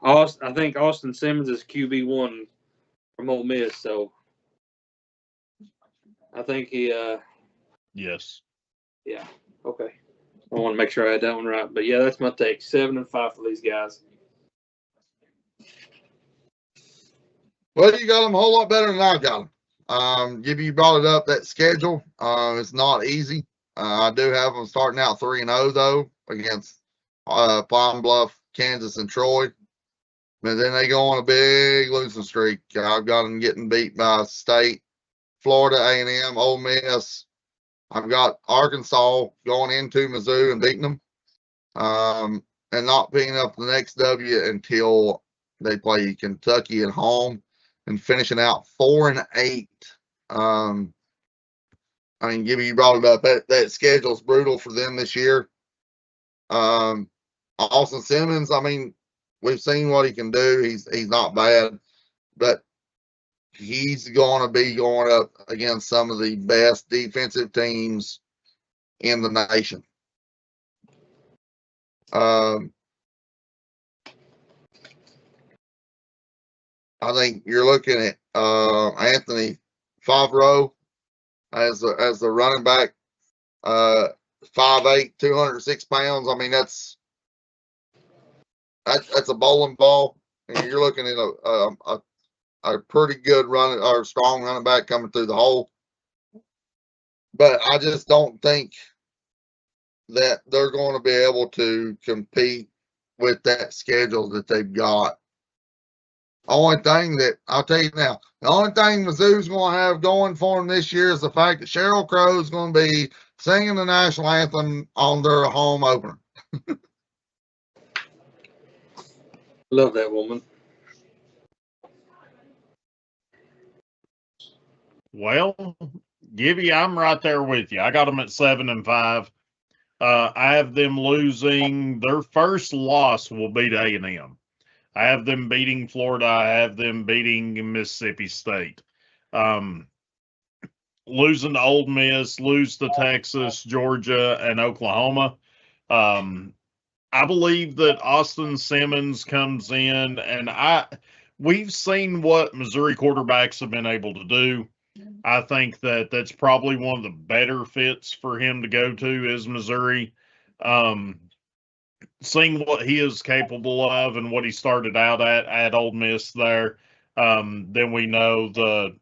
I think Austin Simmons is QB1 from Ole Miss, so I think he. Yes. Yeah. Okay. I want to make sure I had that one right, but yeah, that's my take. 7-5 for these guys. Well, you got them a whole lot better than I got them. You brought it up, that schedule. It's not easy. I do have them starting out 3-0 though against Pine Bluff, Kansas, and Troy. But then they go on a big losing streak. I've got them getting beat by State, Florida A&M, Ole Miss. I've got Arkansas going into Mizzou and beating them, and not picking up the next W until they play Kentucky at home and finishing out 4-8. I mean, Gibby, you brought it up. That schedule's brutal for them this year. Austin Simmons, I mean, we've seen what he can do. He's not bad, but he's going to be going up against some of the best defensive teams in the nation. I think you're looking at Anthony Favreau as the running back, 5'8", 206 pounds. I mean, that's a bowling ball, and you're looking at a pretty good running or strong running back coming through the hole. But I just don't think that they're going to be able to compete with that schedule that they've got. Only thing that I'll tell you now, the only thing Mizzou's going to have going for them this year is the fact that Sheryl Crow is going to be singing the national anthem on their home opener. Love that woman. Well, Gibby, I'm right there with you. I got them at 7-5. I have them losing. Their first loss will be to A&M. I have them beating Florida. I have them beating Mississippi State. Losing to Ole Miss, lose to Texas, Georgia, and Oklahoma. I believe that Austin Simmons comes in, and we've seen what Missouri quarterbacks have been able to do. I think that that's probably one of the better fits for him to go to is Missouri. Seeing what he is capable of and what he started out at Ole Miss there, then we know the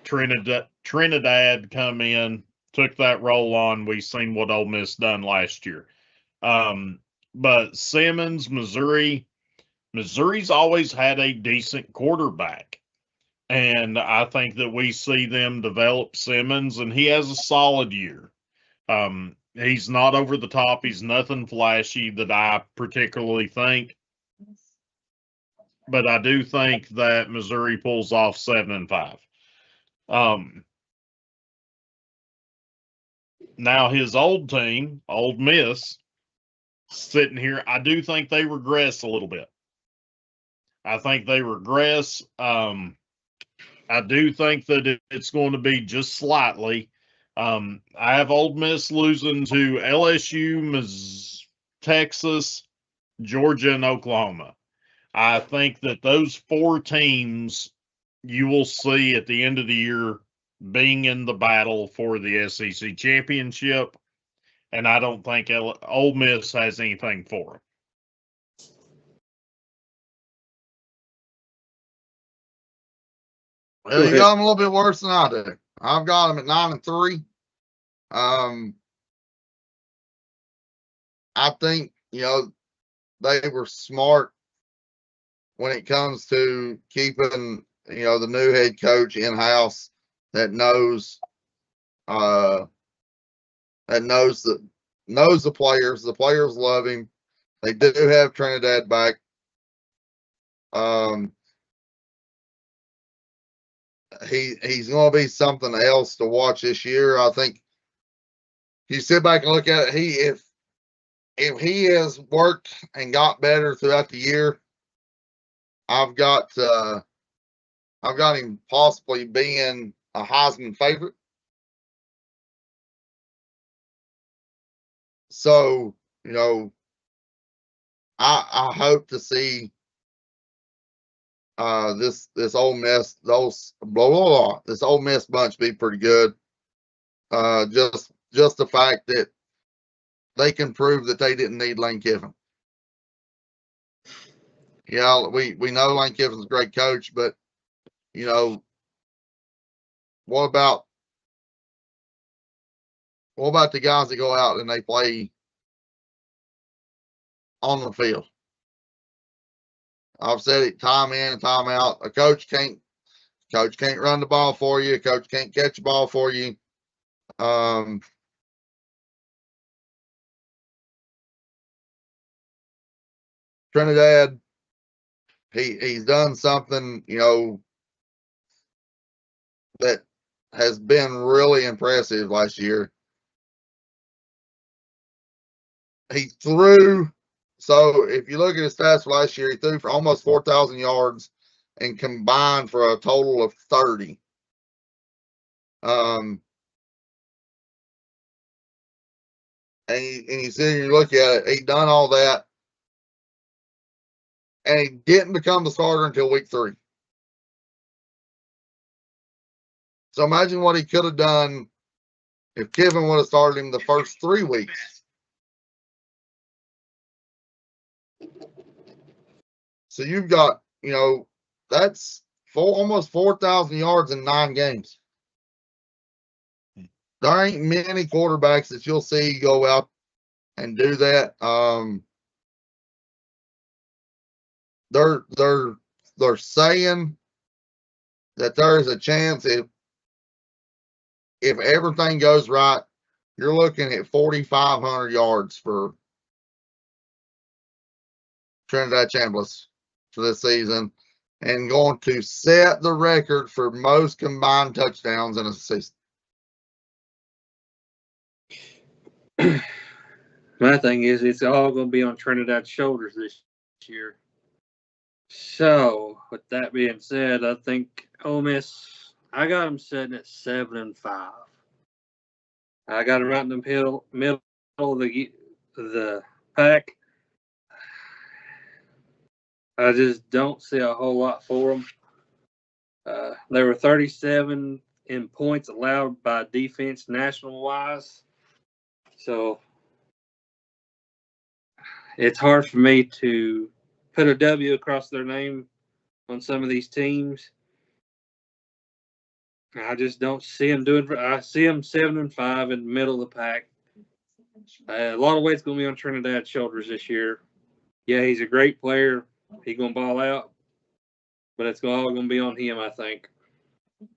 Trinidad come in, took that role on. We've seen what Ole Miss done last year. But Simmons, Missouri's always had a decent quarterback. And I think that we see them develop Simmons, and he has a solid year. He's not over the top. He's nothing flashy that I particularly think. But I do think that Missouri pulls off 7-5. Now his old team, Ole Miss, sitting here, I do think they regress a little bit. I think they regress. I do think that it's going to be just slightly. I have Ole Miss losing to LSU, Texas, Georgia, and Oklahoma. I think that those 4 teams you will see at the end of the year being in the battle for the SEC championship, and I don't think Ole Miss has anything for it. Well, you got them a little bit worse than I do. I've got them at 9-3. I think, they were smart when it comes to keeping, the new head coach in house that knows the players. The players love him. They do have Trinidad back. He's going to be something else to watch this year. I think you sit back and look at it. If he has worked and got better throughout the year, I've got him possibly being a Heisman favorite. So, I hope to see this Ole Miss, this Ole Miss bunch be pretty good. Just the fact that they can prove that they didn't need Lane Kiffin. Yeah, we know Lane Kiffin's a great coach, but what about the guys that go out and they play on the field? I've said it time in and time out. A coach can't run the ball for you. A coach can't catch the ball for you. Trinidad, he's done something, that has been really impressive last year. He threw. So if you look at his stats for last year, he threw for almost 4,000 yards and combined for a total of 30. And you sit here and you look at it, he done all that, and he didn't become the starter until week 3. So imagine what he could have done if Kiffin would have started him the first 3 weeks. So you've got, that's almost 4,000 yards in 9 games. There ain't many quarterbacks that you'll see go out and do that. They're saying that there's a chance if everything goes right, you're looking at 4,500 yards for Trinidad Chambliss for this season, and going to set the record for most combined touchdowns in a season. My thing is, it's all going to be on Trinidad's shoulders this year. So, with that being said, I think Ole Miss, I got them sitting at 7-5. I got them right in the middle of the pack. I just don't see a whole lot for them. They were 37 in points allowed by defense national-wise. So, it's hard for me to put a W across their name on some of these teams. I just don't see them doing. I see them 7-5 in the middle of the pack. A lot of weight's going to be on Trinidad's shoulders this year. Yeah, he's a great player. He's going to ball out, but it's all going to be on him, I think.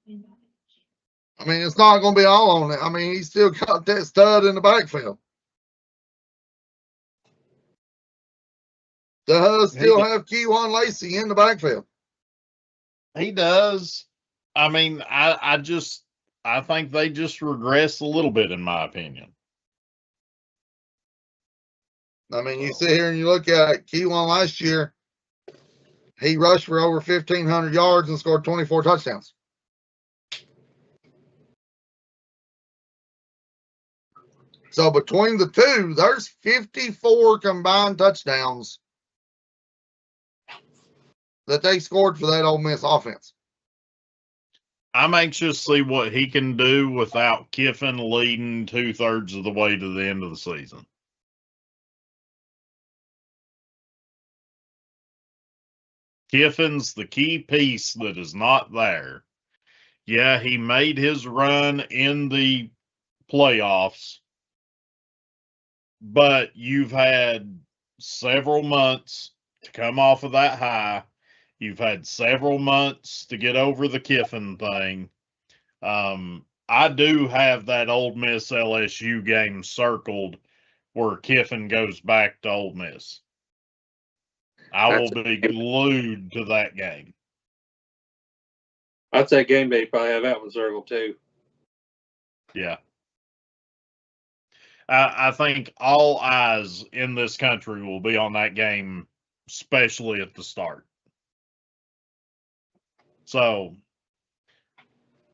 I mean, it's not going to be all on it. I mean, he's still got that stud in the backfield. Does still have Keywan Lacey in the backfield. He does. I mean, I think they just regress a little bit, in my opinion. I mean, you sit here and you look at it, Keywan last year, he rushed for over 1,500 yards and scored 24 touchdowns. So between the two, there's 54 combined touchdowns that they scored for that Ole Miss offense. I'm anxious to see what he can do without Kiffin leading 2/3 of the way to the end of the season. Kiffin's the key piece that is not there. Yeah, he made his run in the playoffs, but you've had several months to come off of that high. You've had several months to get over the Kiffin thing. I do have that Ole Miss LSU game circled where Kiffin goes back to Ole Miss. I will be glued to that game. I'd say game day probably have that one circled too. Yeah. I think all eyes in this country will be on that game, especially at the start. So,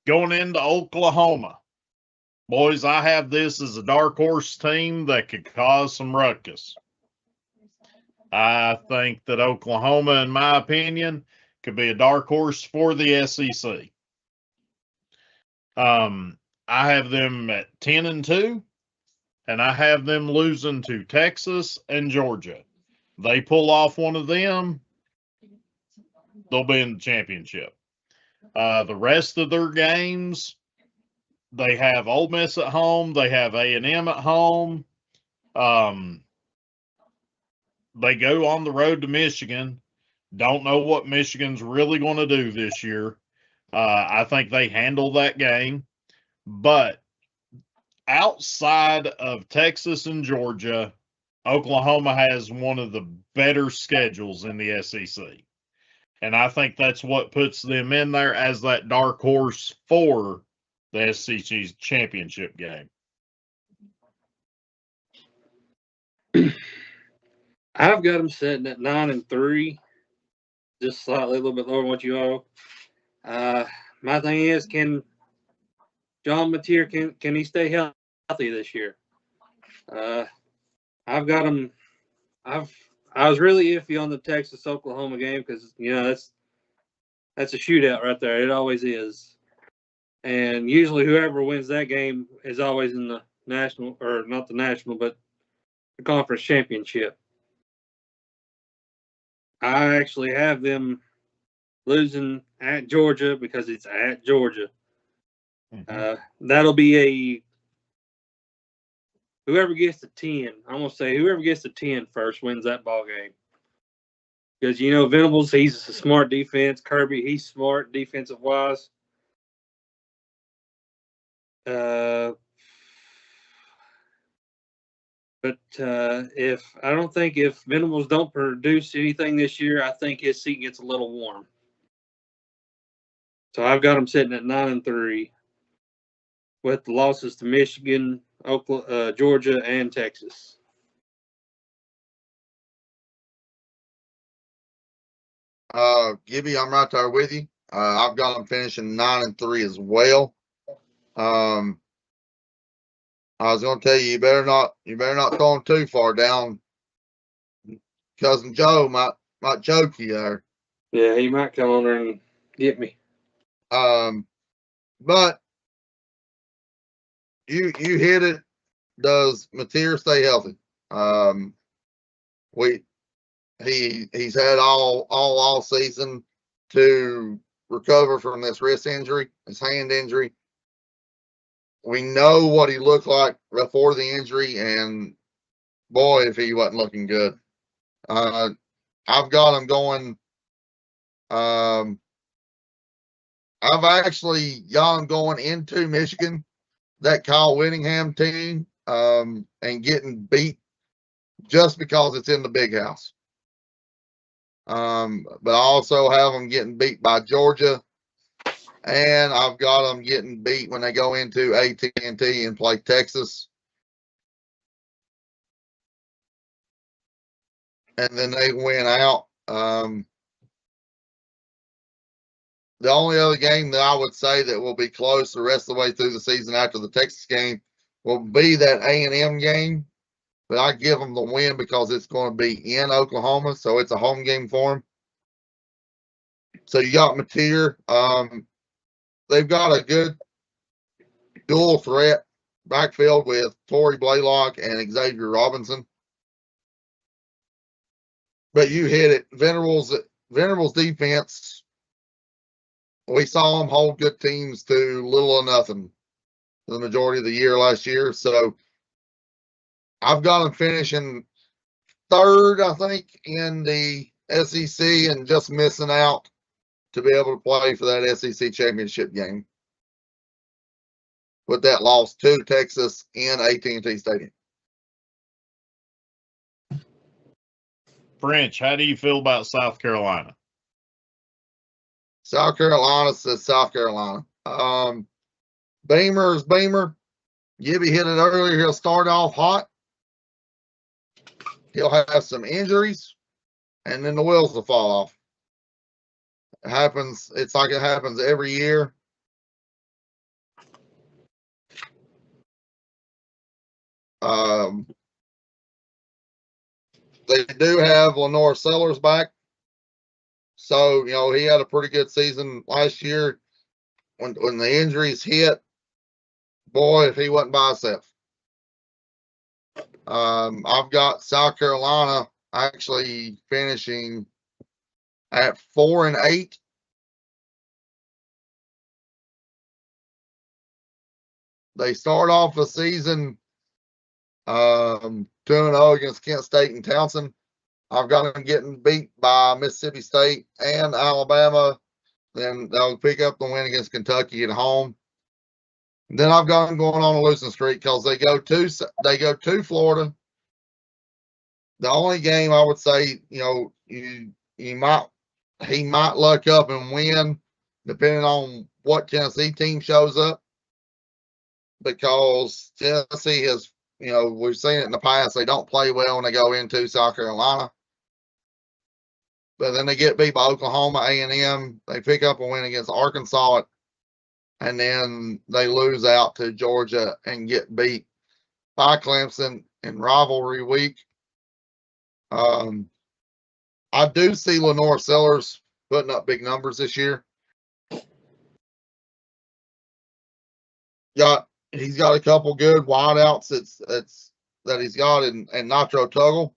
going into Oklahoma, boys, I have this as a dark horse team that could cause some ruckus. I think that Oklahoma, in my opinion, could be a dark horse for the SEC. I have them at 10-2, and I have them losing to Texas and Georgia. They pull off one of them, they'll be in the championship. The rest of their games, they have Ole Miss at home, they have A&M at home. They go on the road to Michigan. Don't know what Michigan's really going to do this year. I think they handle that game. But outside of Texas and Georgia, Oklahoma has one of the better schedules in the SEC. And I think that's what puts them in there as that dark horse for the SEC's championship game. I've got them sitting at 9-3, just slightly a little bit lower than what you all. My thing is, can John Mateer can he stay healthy this year? I've got him. I was really iffy on the Texas Oklahoma game because that's a shootout right there. It always is, and usually whoever wins that game is always in the national, or not the national, but the conference championship. I actually have them losing at Georgia because it's at Georgia. That'll be whoever gets to 10. I'm going to say whoever gets to 10 first wins that ball game. Because, Venables, he's a smart defense. Kirby, he's smart defensive-wise. But I don't think if Venables don't produce anything this year, I think his seat gets a little warm. So I've got him sitting at 9-3 with the losses to Michigan, Oklahoma, Georgia, and Texas. Gibby, I'm right there with you. I've got them finishing 9-3 as well. I was going to tell you, you better not throw them too far down. Cousin Joe might choke you there. Yeah, he might come on there and get me. But you hit it. Does Mateer stay healthy? He's had all season to recover from this wrist injury, his hand injury. We know what he looked like before the injury, and boy, if he wasn't looking good. I've got him going. I've actually got him going into Michigan, that Kyle Whittingham team, and getting beat just because it's in the big house. But I also have them getting beat by Georgia. And I've got them getting beat when they go into AT&T and play Texas. And then they win out. The only other game that I would say that will be close the rest of the way through the season after the Texas game will be that A&M game. But I give them the win because it's going to be in Oklahoma, so it's a home game for them. So you got Mateer. They've got a good dual threat backfield with Torrey Blaylock and Xavier Robinson. But you hit it. Venables defense, we saw them hold good teams to little or nothing for the majority of the year last year. So I've got them finishing third, I think, in the SEC and just missing out to be able to play for that SEC championship game with that loss to Texas in AT&T Stadium. French, how do you feel about South Carolina? South Carolina says South Carolina. Beamer is Beamer. Gibby hit it earlier. He'll start off hot. He'll have some injuries, and then the wheels will fall off. It happens. It's like it happens every year. They do have Lenore Sellers back. So, you know, he had a pretty good season last year. When the injuries hit, boy, if he wasn't by himself. I've got South Carolina actually finishing at 4-8. They start off the season 2-0 against Kent State and Townsend. I've got them getting beat by Mississippi State and Alabama. Then they'll pick up the win against Kentucky at home. Then I've got them going on a losing streak because they go to Florida. The only game I would say, you know, he might luck up and win depending on what Tennessee team shows up, because Tennessee has, you know, we've seen it in the past. They don't play well when they go into South Carolina. But then they get beat by Oklahoma, A&M. They pick up a win against Arkansas, and then they lose out to Georgia and get beat by Clemson in rivalry week. I do see Lenore Sellers putting up big numbers this year. He's got a couple good wideouts that he's got in Nitro Tuggle.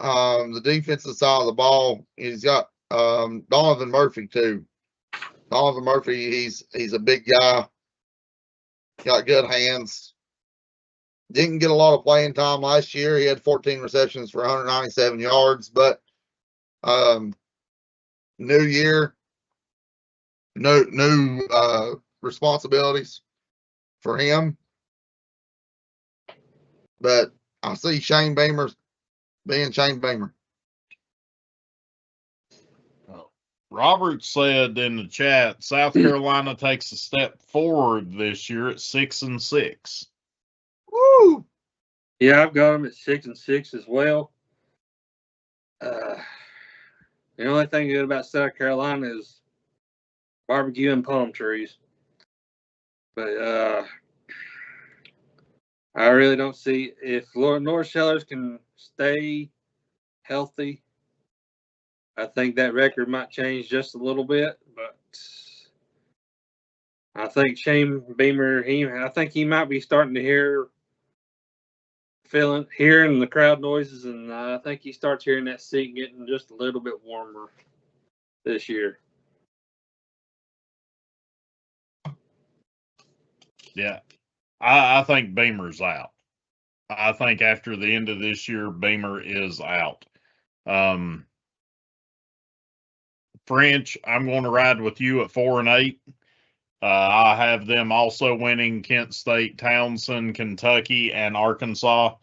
The defensive side of the ball, he's got Donovan Murphy too. Donovan Murphy, he's a big guy, got good hands. Didn't get a lot of playing time last year. He had 14 receptions for 197 yards, but new year, new responsibilities for him. But I see Shane Beamer being Shane Beamer. Robert said in the chat, South Carolina takes a step forward this year at 6-6. Woo! Yeah, I've got them at 6-6 as well. The only thing good about South Carolina is barbecue and palm trees. But I really don't see, if Lenore Sellers can stay healthy, I think that record might change just a little bit. But I think Shane Beamer, I think he might be starting to hearing the crowd noises, and I think he starts hearing that seat getting just a little bit warmer this year. Yeah, I think Beamer's out. I think after the end of this year, Beamer is out. French, I'm going to ride with you at 4-8. I have them also winning Kent State, Townsend, Kentucky, and Arkansas.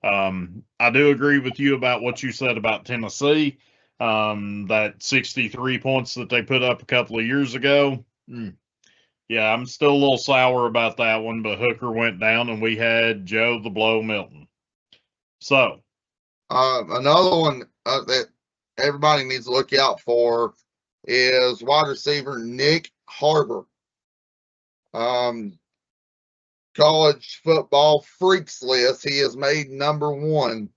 I do agree with you about what you said about Tennessee. That 63 points that they put up a couple of years ago. Yeah, I'm still a little sour about that one, but Hooker went down and we had Joe the Blow Milton. So, another one that everybody needs to look out for is wide receiver Nick Harbor. College football freaks list, he is made number 1.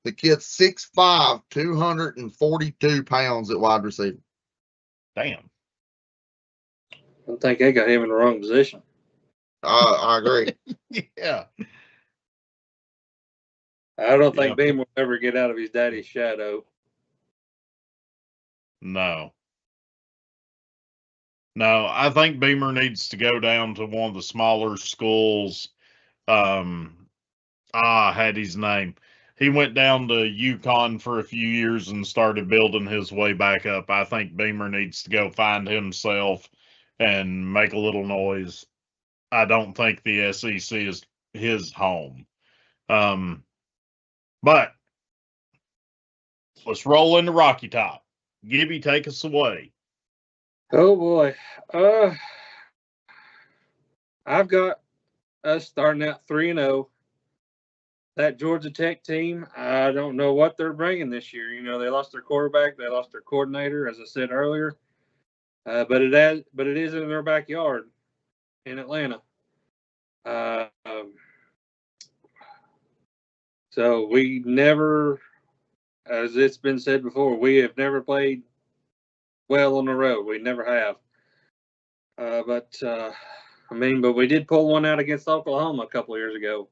The kid's 6'5", 242 pounds at wide receiver. Damn. I think they got him in the wrong position. I agree. Yeah. I don't think Beamer will ever get out of his daddy's shadow. No, I think Beamer needs to go down to one of the smaller schools. I had his name. he went down to UConn for a few years and started building his way back up. I think Beamer needs to go find himself and make a little noise. I don't think the SEC is his home. But let's roll into Rocky Top. Gibby, take us away. Oh boy. I've got us starting out 3-0. That Georgia Tech team, I don't know what they're bringing this year. You know, they lost their quarterback, they lost their coordinator, as I said earlier. But it is in their backyard in Atlanta. So we never, as it's been said before, we have never played well on the road. We never have. But we did pull one out against Oklahoma a couple of years ago.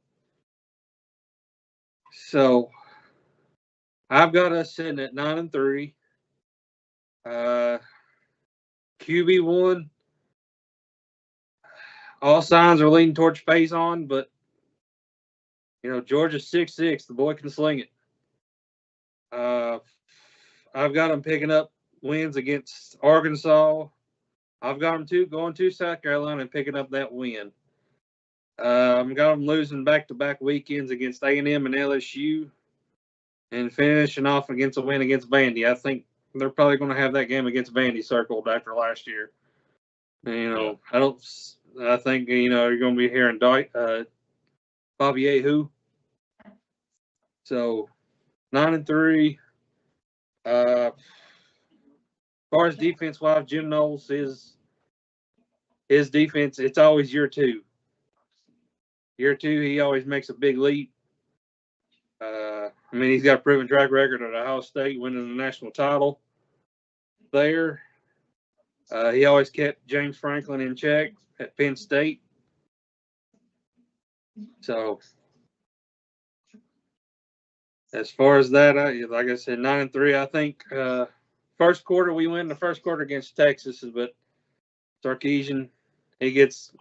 So I've got us sitting at 9-3. QB1. All signs are leaning towards face on, but you know, Georgia's 6'6". The boy can sling it. I've got them picking up wins against Arkansas. I've got them going to South Carolina and picking up that win. I've got them losing back-to-back weekends against A&M and LSU and finishing off against a win against Vandy. I think they're probably going to have that game against Vandy circled after last year. You know, I think, you know, you're going to be hearing Bobby Ahu. So 9-3. As far as defense-wise, Jim Knowles, his defense, it's always year two. Year two, he always makes a big leap. He's got a proven track record at Ohio State, winning the national title there. He always kept James Franklin in check at Penn State. So, as far as that, like I said, 9-3. I think first quarter we win the first quarter against Texas, but Sarkisian, he gets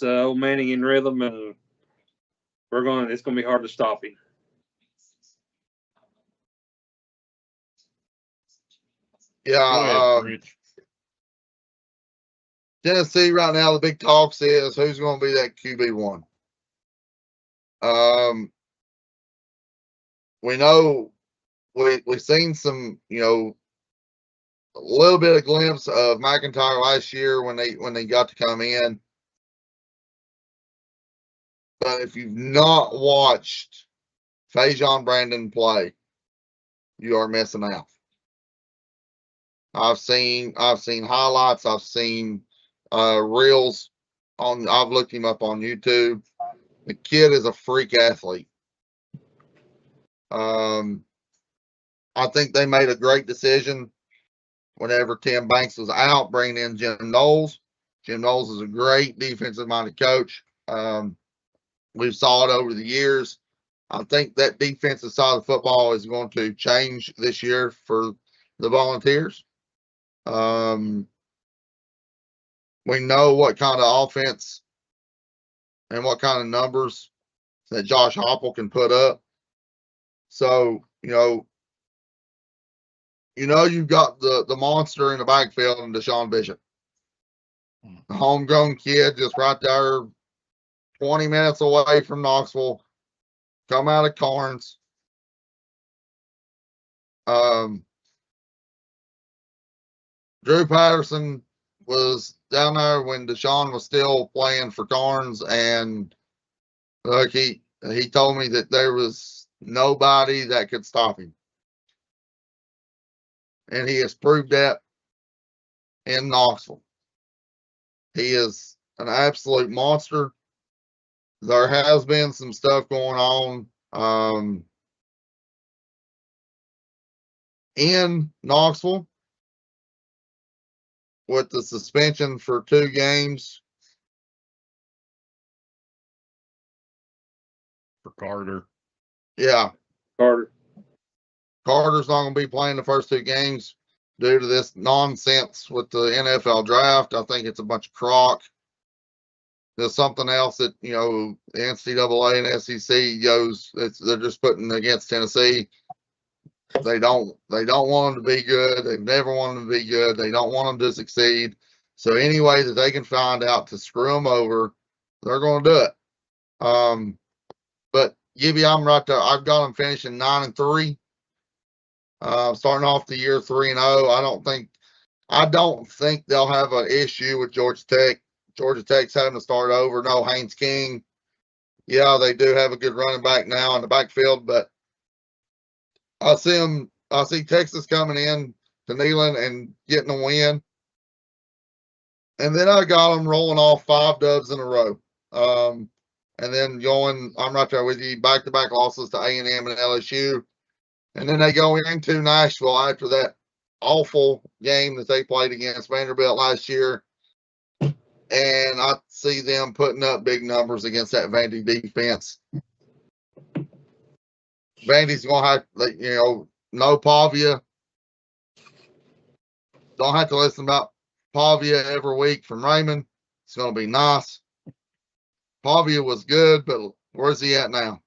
old Manning in rhythm, and it's going to be hard to stop him. Yeah, Tennessee right now, the big talk says who's going to be that QB1. We know we've seen some, you know, a little bit of glimpse of McIntyre last year when they got to come in. But if you've not watched Fajon Brandon play, you are missing out. I've seen highlights. I've seen reels I've looked him up on YouTube. The kid is a freak athlete. I think they made a great decision whenever Tim Banks was out, bringing in Jim Knowles. Jim Knowles is a great defensive-minded coach. We've saw it over the years. I think that defensive side of the football is going to change this year for the Volunteers. We know what kind of offense and what kind of numbers that Josh Heupel can put up. So, you've got the monster in the backfield and Deshaun Bishop. The homegrown kid just right there, 20 minutes away from Knoxville, come out of Carnes. Drew Patterson was down there when Deshaun was still playing for Carnes, and look, he told me that there was nobody that could stop him. And he has proved that in Knoxville. He is an absolute monster. There has been some stuff going on in Knoxville with the suspension for 2 games. For Carter. Yeah. Carter's not going to be playing the first 2 games due to this nonsense with the NFL draft. I think it's a bunch of crock. there's something else that, you know, the NCAA and SEC goes, they're just putting against Tennessee. They don't want them to be good. They've never wanted them to be good. They don't want them to succeed. So any way that they can find out to screw them over, they're going to do it. But Gibby, I'm right there. I've got them finishing 9-3. Starting off the year 3-0. I don't think they'll have an issue with Georgia Tech. Georgia Tech's having to start over. No Haynes King. Yeah, they do have a good running back now in the backfield, but I see Texas coming in to Neyland and getting a win. And then I got them rolling off 5 dubs in a row. And then going, I'm right there with you, back-to-back losses to A&M and LSU. And then they go into Nashville after that awful game that they played against Vanderbilt last year. And I see them putting up big numbers against that Vandy defense. Vandy's going to have, you know, no Pavia. Don't have to listen about Pavia every week from Raymond. It's going to be nice. Pavia was good, but where's he at now?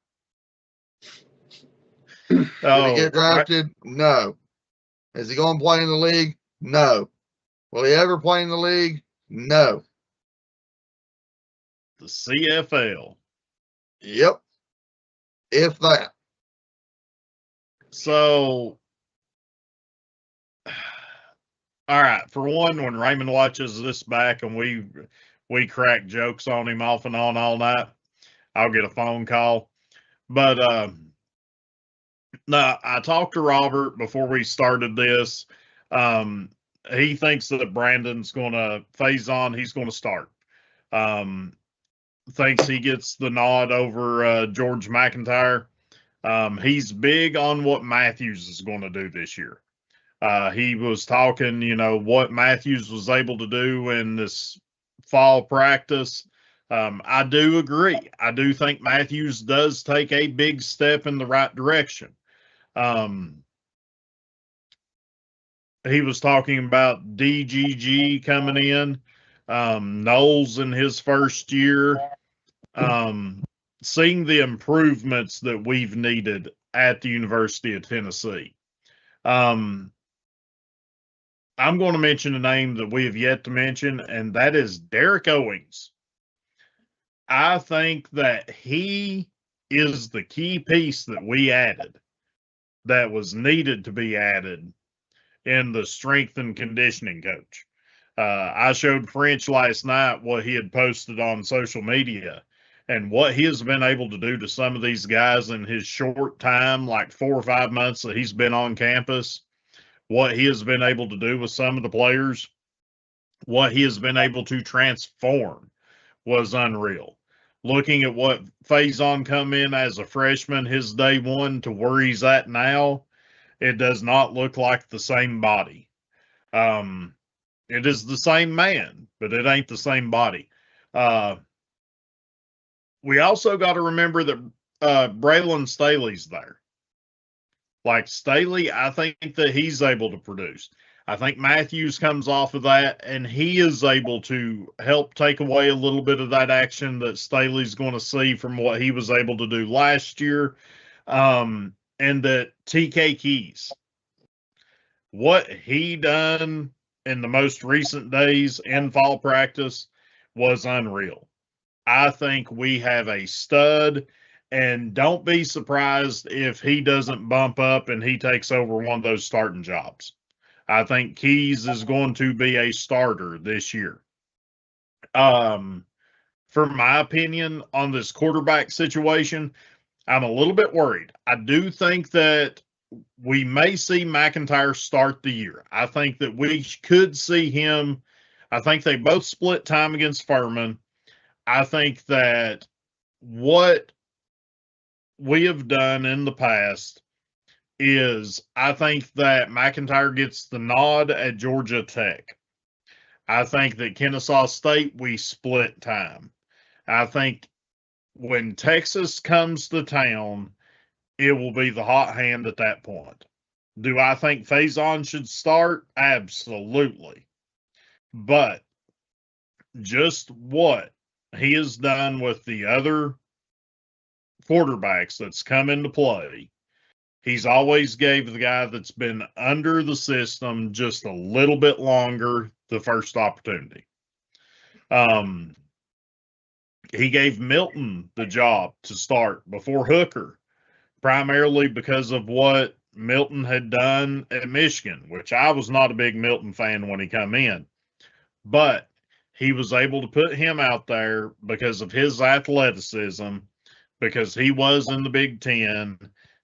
Did he get drafted? No. Is he going to play in the league? No. Will he ever play in the league? No. The CFL. Yep. If that. So, all right. For one, when Raymond watches this back and we crack jokes on him off and on all night, I'll get a phone call. But no, I talked to Robert before we started this. He thinks that Brandon's going to phase on. He's going to start. Thinks he gets the nod over George McIntyre. He's big on what Matthews is going to do this year. He was talking, you know, what Matthews was able to do in this fall practice. I do agree. I do think Matthews does take a big step in the right direction. He was talking about DGG coming in, Knowles in his first year, seeing the improvements that we've needed at the University of Tennessee. I'm going to mention a name that we have yet to mention, and that is Derek Owings. I think that he is the key piece that we added that was needed to be added in the strength and conditioning coach. I showed French last night what he had posted on social media and what he has been able to do to some of these guys in his short time, like 4 or 5 months that he's been on campus, what he has been able to do with some of the players, what he has been able to transform was unreal. Looking at what Faison come in as a freshman, his day one to where he's at now, it does not look like the same body. It is the same man, but it ain't the same body. We also got to remember that Braylon Staley's there. Like Staley, I think that he's able to produce. I think Matthews comes off of that, and he is able to help take away a little bit of that action that Staley's going to see from what he was able to do last year. And that TK Keys, what he done in the most recent days in fall practice was unreal. I think we have a stud, and don't be surprised if he doesn't bump up and he takes over one of those starting jobs. I think Keys is going to be a starter this year. For my opinion on this quarterback situation, I'm a little bit worried. I do think that we may see McIntyre start the year. I think that we could see him. I think they both split time against Furman. I think that what we have done in the past is I think that McIntyre gets the nod at Georgia Tech. I think that Kennesaw State, we split time. I think when Texas comes to town, it will be the hot hand at that point. Do I think Faison should start? Absolutely. But just what he has done with the other quarterbacks that's come into play, he's always gave the guy that's been under the system just a little bit longer the first opportunity. He gave Milton the job to start before Hooker, primarily because of what Milton had done at Michigan, which I was not a big Milton fan when he come in. But he was able to put him out there because of his athleticism, because he was in the Big Ten.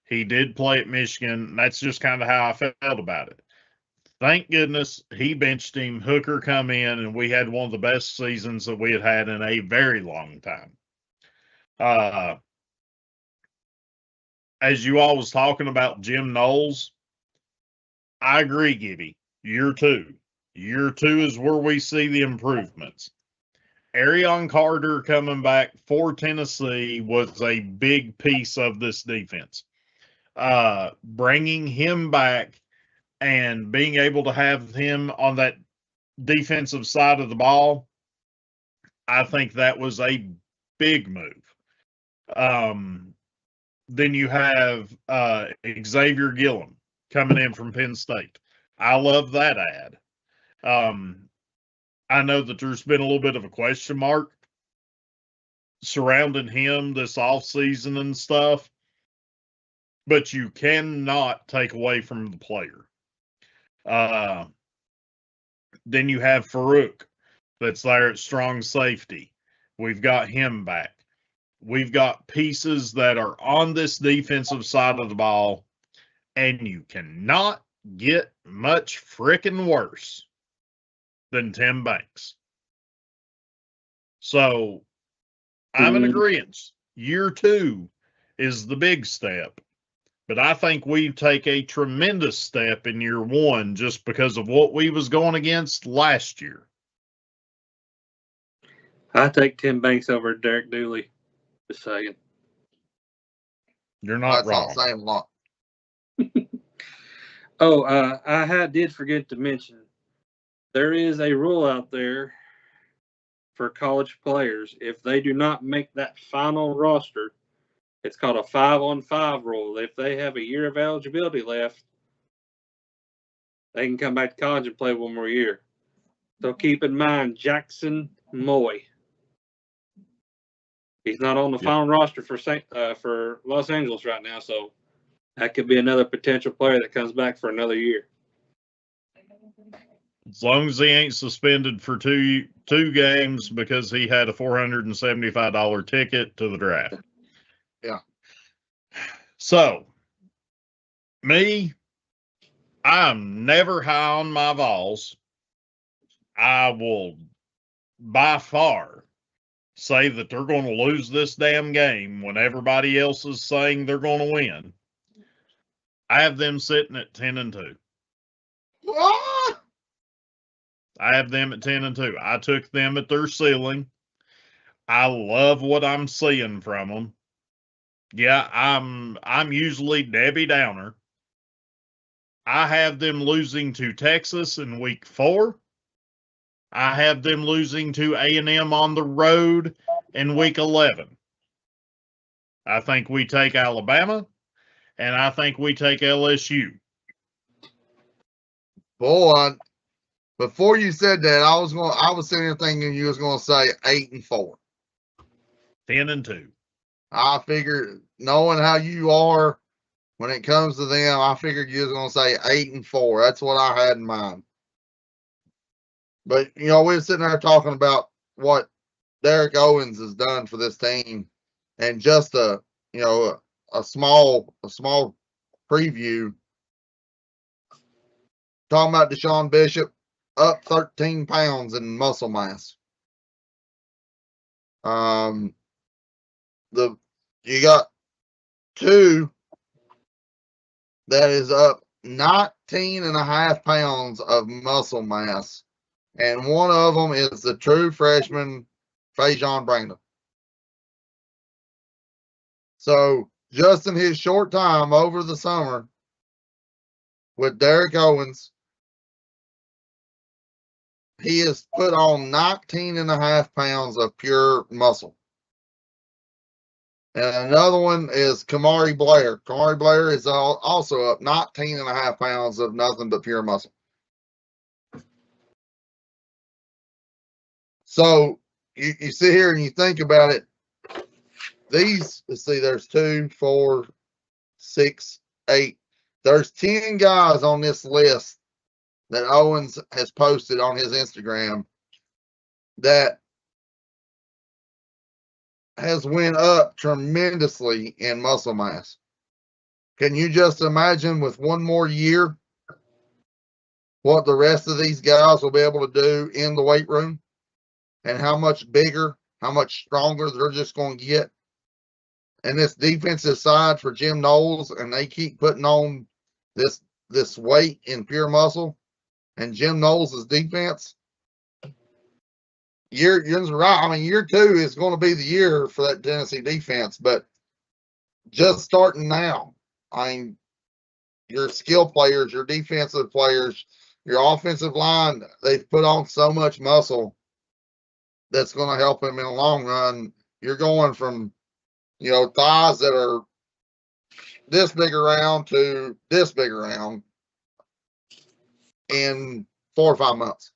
He did play at Michigan. That's just kind of how I felt about it. Thank goodness he benched him. Hooker come in, and we had one of the best seasons that we had had in a very long time. As you all was talking about Jim Knowles, I agree, Gibby. Year two. Year two is where we see the improvements. Arion Carter coming back for Tennessee was a big piece of this defense. Bringing him back and being able to have him on that defensive side of the ball, I think that was a big move. Then you have Xavier Gillum coming in from Penn State. I love that ad. I know that there's been a little bit of a question mark surrounding him this offseason and stuff, but you cannot take away from the player. Then you have Farouk that's there at strong safety. We've got him back. We've got pieces that are on this defensive side of the ball, and you cannot get much freaking worse than Tim Banks. So I'm in agreement. Year two is the big step, but I think we take a tremendous step in year one just because of what we was going against last year. I take Tim Banks over Derek Dooley. Just saying. You're not wrong. That's not saying a lot. I did forget to mention, there is a rule out there for college players. If they do not make that final roster, it's called a 5-on-5 rule. If they have a year of eligibility left, they can come back to college and play one more year. So keep in mind, Jackson Moy. He's not on the final roster for Los Angeles right now, so that could be another potential player that comes back for another year. As long as he ain't suspended for two games because he had a $475 ticket to the draft. Yeah. So, me, I'm never high on my Vols. I will by far say that they're going to lose this damn game when everybody else is saying they're going to win. I have them sitting at 10-2. What? I have them at 10-2. I took them at their ceiling. I love what I'm seeing from them. Yeah, I'm usually Debbie Downer. I have them losing to Texas in week 4. I have them losing to A&M on the road in week 11. I think we take Alabama, and I think we take LSU. Boy, before you said that, I was sitting there thinking you was going to say 8-4. 10-2. I figured, knowing how you are when it comes to them, I figured you was going to say 8-4. That's what I had in mind. But, we were sitting there talking about what Derek Owens has done for this team, and just a small preview. Talking about Deshaun Bishop, up 13 pounds in muscle mass. You got 2 that is up 19.5 pounds of muscle mass. And one of them is the true freshman, Fajon Brandon. So, just in his short time over the summer with Derek Owens, he has put on 19.5 pounds of pure muscle. And another one is Kamari Blair. Kamari Blair is also up 19.5 pounds of nothing but pure muscle. So you sit here and you think about it. These, let's see, there's 2, 4, 6, 8. There's 10 guys on this list that Owens has posted on his Instagram that has went up tremendously in muscle mass. Can you just imagine with one more year what the rest of these guys will be able to do in the weight room and how much bigger, how much stronger they're just going to get? And this defensive side for Jim Knowles, and they keep putting on this weight in pure muscle, and Jim Knowles' defense, you're right. I mean, year 2 is going to be the year for that Tennessee defense, but just starting now, I mean, your skill players, your defensive players, your offensive line, they've put on so much muscle that's going to help him in the long run. You're going from, thighs that are this big around to this big around in 4 or 5 months.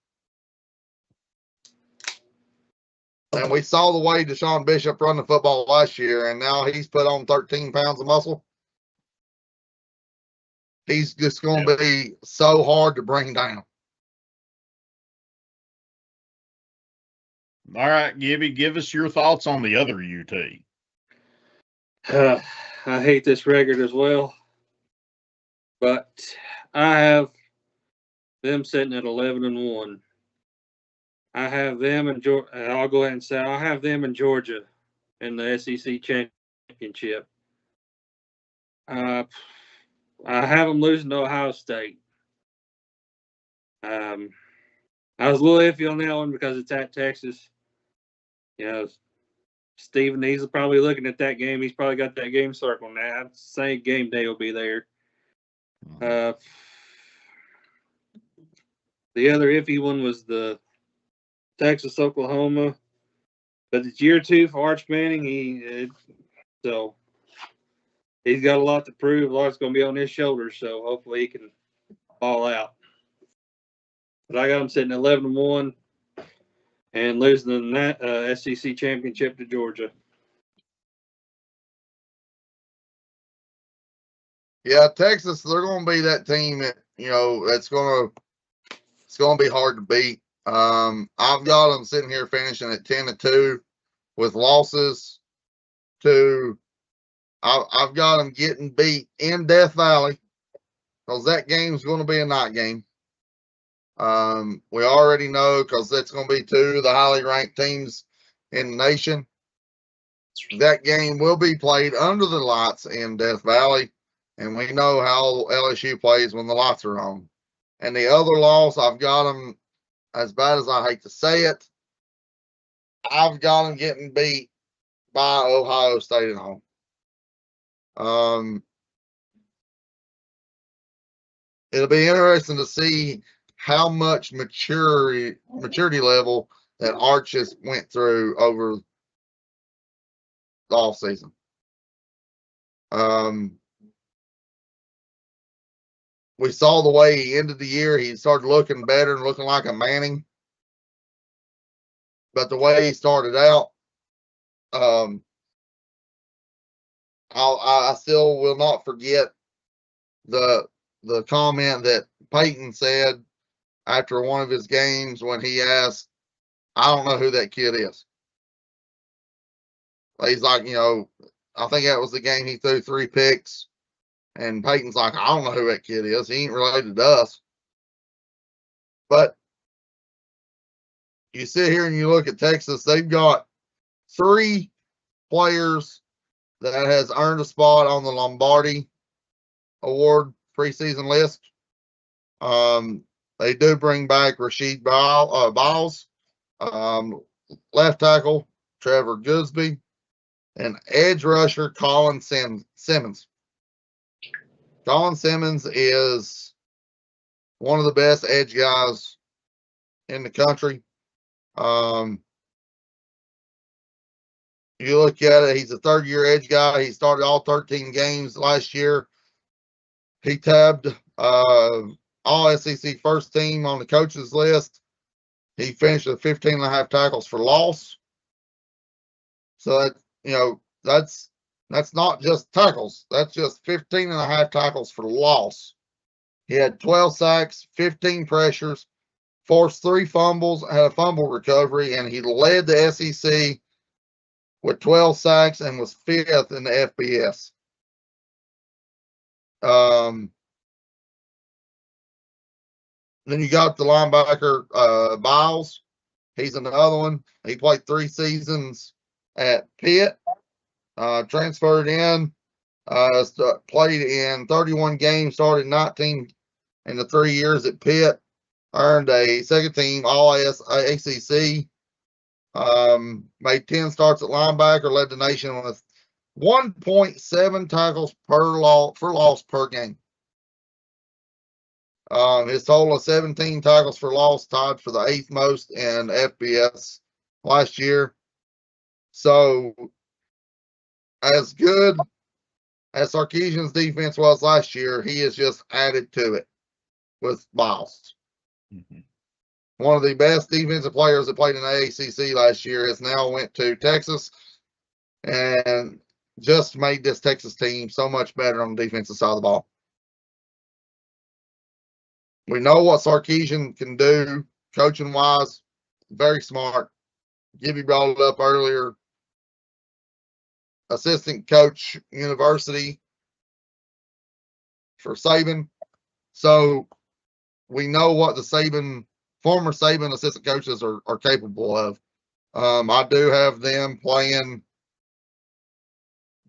And we saw the way Deshaun Bishop run the football last year, and now he's put on 13 pounds of muscle. He's just going to be so hard to bring down. All right, Gibby, give us your thoughts on the other UT. I hate this record as well, but I have them sitting at 11-1. I have them in Georgia. I'll go ahead and say I have them in Georgia in the SEC championship. I have them losing to Ohio State. I was a little iffy on that one because it's at Texas. Steven, he's probably looking at that game. He's probably got that game circled now. Same game day will be there. The other iffy one was the Texas, Oklahoma. But it's year 2 for Arch Manning. So he's got a lot to prove. A lot's going to be on his shoulders. So hopefully he can ball out. But I got him sitting at 11-1 and losing the SEC championship to Georgia. Yeah, Texas, they're going to be that team that, it's going to be hard to beat. I've got them sitting here finishing at 10-2 with losses to, I've got them getting beat in Death Valley because that game's going to be a night game. We already know because that's going to be 2 of the highly ranked teams in the nation. That game will be played under the lights in Death Valley, and we know how LSU plays when the lights are on. And the other loss, I've got them, as bad as I hate to say it, I've got them getting beat by Ohio State at home. It'll be interesting to see how much maturity level that Arch just went through over the off season. We saw the way he ended the year. He started looking better and looking like a Manning. But the way he started out, I still will not forget the comment that Peyton said after one of his games when he asked, I don't know who that kid is. He's like, I think that was the game he threw 3 picks. And Peyton's like, I don't know who that kid is. He ain't related to us. But you sit here and you look at Texas, they've got 3 players that has earned a spot on the Lombardi Award preseason list. They do bring back Rasheed Biles, left tackle Trevor Goodsby, and edge rusher Colin Simmons. Colin Simmons is one of the best edge guys in the country. You look at it, he's a third-year edge guy. He started all 13 games last year. He tabbed all SEC first team on the coaches list. He finished with 15.5 tackles for loss. So that, you know, that's not just tackles. That's just 15.5 tackles for loss. He had 12 sacks, 15 pressures, forced 3 fumbles, had a fumble recovery, and he led the SEC with 12 sacks and was 5th in the FBS. Then you got the linebacker, Biles. He's another one. He played 3 seasons at Pitt, transferred in, played in 31 games, started 19 in the 3 years at Pitt, earned a second team All ACC, made 10 starts at linebacker, led the nation with 1.7 tackles for loss per game. His total of 17 tackles for loss, tied for the 8th most in FBS last year. So, as good as Sarkisian's defense was last year, he has just added to it with Biles. Mm-hmm. One of the best defensive players that played in the ACC last year has now went to Texas and just made this Texas team so much better on the defensive side of the ball. We know what Sarkisian can do coaching wise. Very smart. Gibby brought it up earlier. Assistant coach university for Saban. So we know what the former Saban assistant coaches are capable of. I do have them playing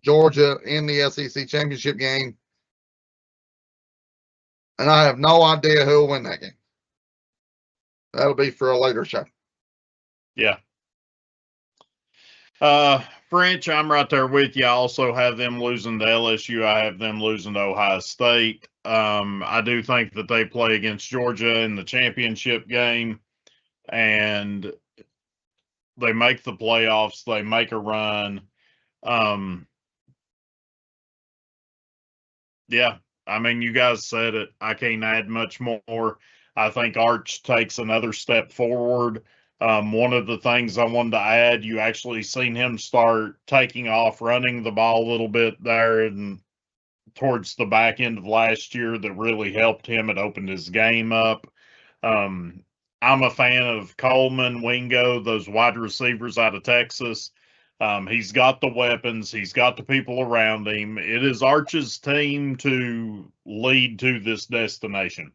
Georgia in the SEC championship game. And I have no idea who will win that game. That'll be for a later show. Yeah. French, I'm right there with you. I also have them losing to LSU. I have them losing to Ohio State. I do think that they play against Georgia in the championship game, and they make the playoffs. They make a run. Yeah, I mean, you guys said it. I can't add much more. I think Arch takes another step forward. One of the things I wanted to add, you actually seen him start taking off, running the ball a little bit there and towards the back end of last year that really helped him. It opened his game up. I'm a fan of Coleman, Wingo, those wide receivers out of Texas. He's got the weapons. He's got the people around him. It is Arch's team to lead to this destination.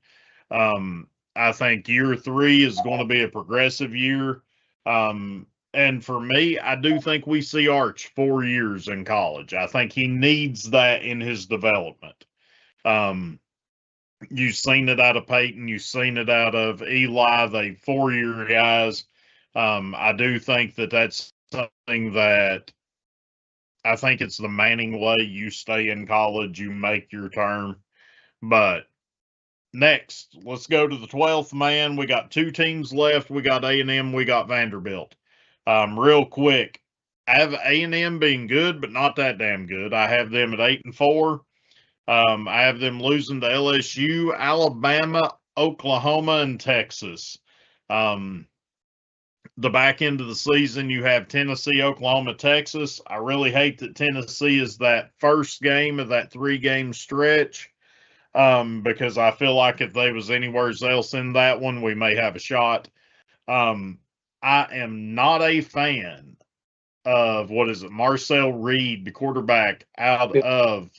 I think year 3 is going to be a progressive year. And for me, I do think we see Arch 4 years in college. I think he needs that in his development. You've seen it out of Peyton. You've seen it out of Eli. They 4-year guys. I do think that that's something that I think it's the Manning way. You stay in college, you make your term. But next, let's go to the 12th man. We got 2 teams left. We got A&M. We got Vanderbilt. Real quick, I have A&M being good, but not that damn good. I have them at 8-4. I have them losing to LSU, Alabama, Oklahoma, and Texas. The back end of the season, you have Tennessee, Oklahoma, Texas. I really hate that Tennessee is that first game of that 3-game stretch, because I feel like if they was anywhere else in that one, we may have a shot. I am not a fan of, Marcel Reed, the quarterback out of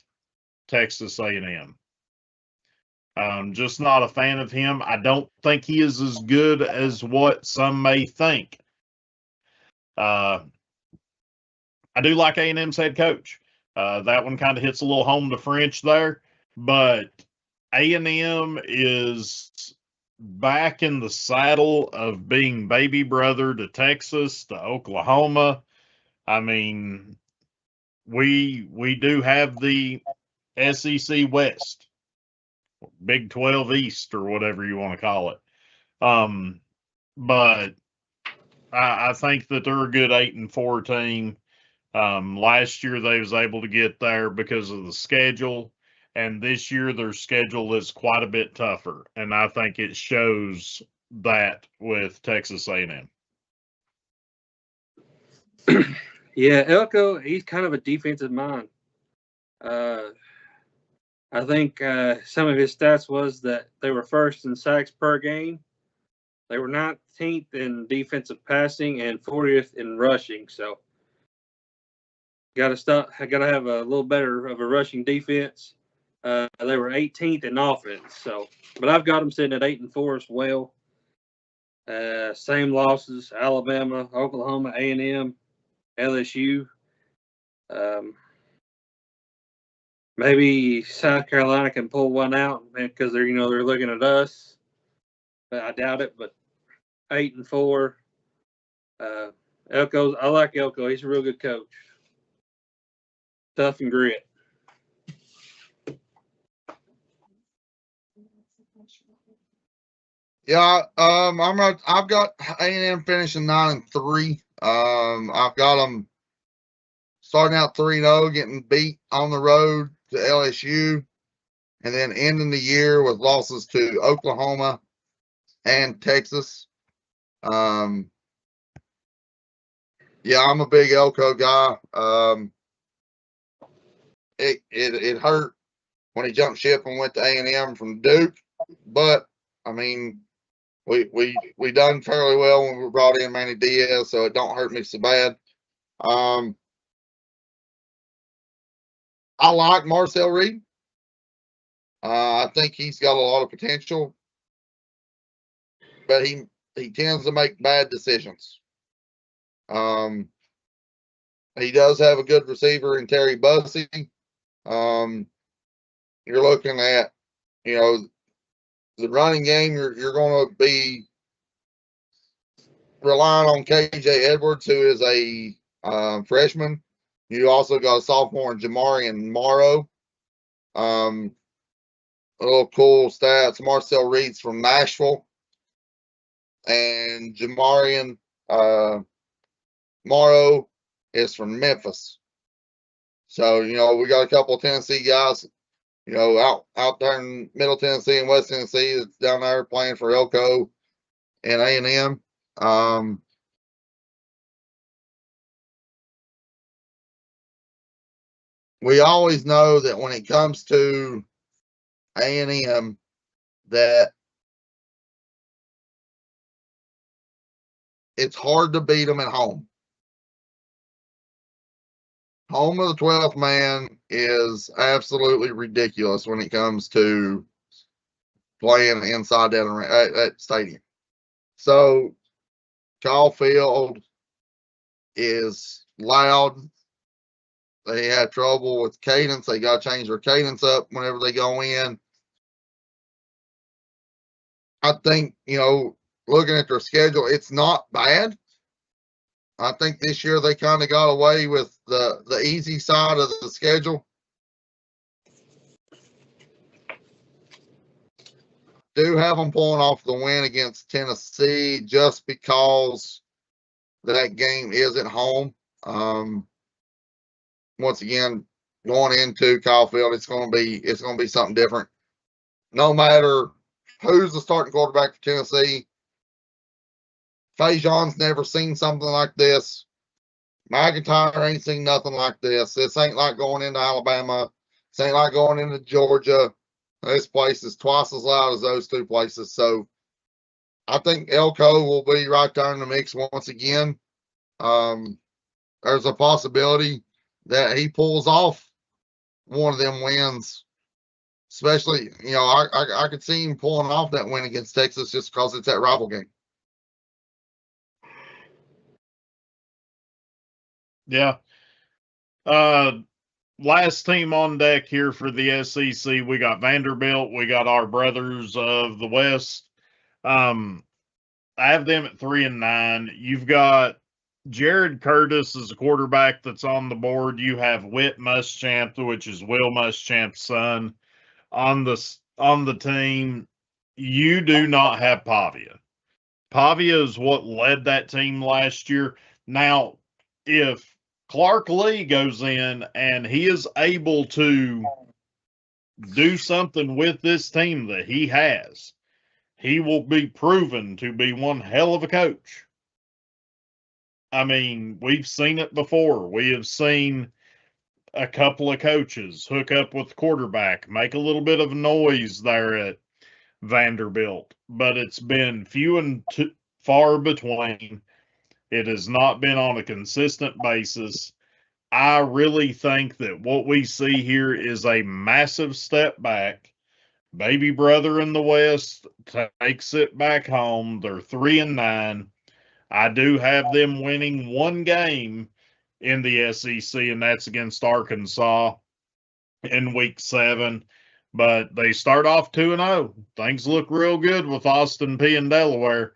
Texas A&M. Just not a fan of him. I don't think he is as good as what some may think. I do like A&M's head coach. That one kind of hits a little home to French there, but A&M is back in the saddle of being baby brother to Texas, to Oklahoma. I mean, we do have the SEC West, Big 12 East, or whatever you want to call it. but I think that they're a good 8-4 team. Last year they was able to get there because of the schedule, and this year their schedule is quite a bit tougher, and I think it shows that with Texas A&M. Yeah, Elko, he's kind of a defensive mind. I think some of his stats was that they were first in sacks per game. They were 19th in defensive passing and 40th in rushing. So, got to have a little better of a rushing defense. They were 18th in offense. So, but I've got them sitting at 8-4 as well. Same losses: Alabama, Oklahoma, A&M, LSU. Maybe South Carolina can pull one out because they're looking at us, but I doubt it. But 8-4. Elko, I like Elko. He's a real good coach. Tough and grit. Yeah, I've got A&M finishing 9-3. I've got them starting out 3-0, getting beat on the road to LSU, and then ending the year with losses to Oklahoma and Texas. Yeah, I'm a big Elko guy. It hurt when he jumped ship and went to A&M from Duke, but I mean, we done fairly well when we brought in Manny Diaz, so it don't hurt me so bad. I like Marcel Reed. I think he's got a lot of potential, but he tends to make bad decisions. He does have a good receiver in Terry Bussey. You're looking at, the running game. You're going to be relying on KJ Edwards, who is a freshman. You also got a sophomore in Jamarian Morrow. A little cool stats. Marcel Reed's from Nashville, and Jamarian Morrow is from Memphis. So, we got a couple of Tennessee guys, out there in Middle Tennessee and West Tennessee that's down there playing for Elko and A&M. We always know that when it comes to A&M, that it's hard to beat them at home. Home of the 12th man is absolutely ridiculous when it comes to playing inside that stadium. So, Kyle Field is loud. They have trouble with cadence. They got to change their cadence up whenever they go in. I think, looking at their schedule, it's not bad. I think this year they kind of got away with the easy side of the schedule. Do have them pulling off the win against Tennessee just because that game is at home. Once again, going into Kyle Field, it's going to be something different. No matter who's the starting quarterback for Tennessee, Fajon's never seen something like this. McIntyre ain't seen nothing like this. This ain't like going into Alabama. This ain't like going into Georgia. This place is twice as loud as those two places. So I think Elko will be right there in the mix once again. There's a possibility that he pulls off one of them wins. Especially, I could see him pulling off that win against Texas just because it's that rival game. Yeah. Last team on deck here for the SEC, we got Vanderbilt. We got our brothers of the West. I have them at 3-9. You've got Jared Curtis as a quarterback that's on the board. You have Whit Muschamp, which is Will Muschamp's son, on the team. You do not have Pavia. Pavia is what led that team last year. Now, if Clark Lee goes in and he is able to do something with this team that he has, he will be proven to be one hell of a coach. I mean, we've seen it before. We have seen a couple of coaches hook up with the quarterback, make a little bit of noise there at Vanderbilt, but it's been few and far between. It has not been on a consistent basis. I really think that what we see here is a massive step back. Baby brother in the West takes it back home. They're 3-9. I do have them winning one game in the SEC, and that's against Arkansas in week 7. But they start off 2-0. Things look real good with Austin P and Delaware.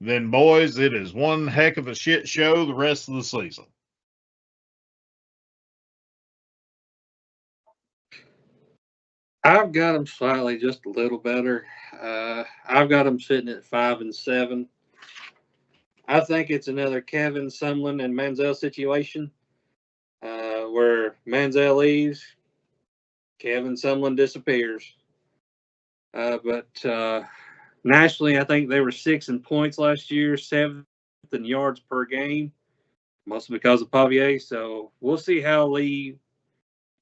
Then, boys, it is one heck of a shit show the rest of the season. I've got them slightly just a little better. I've got them sitting at 5-7. I think it's another Kevin Sumlin and Manziel situation where Manziel leaves, Kevin Sumlin disappears. But nationally, I think they were 6th in points last year, 7th in yards per game, mostly because of Pavia. So we'll see how Lee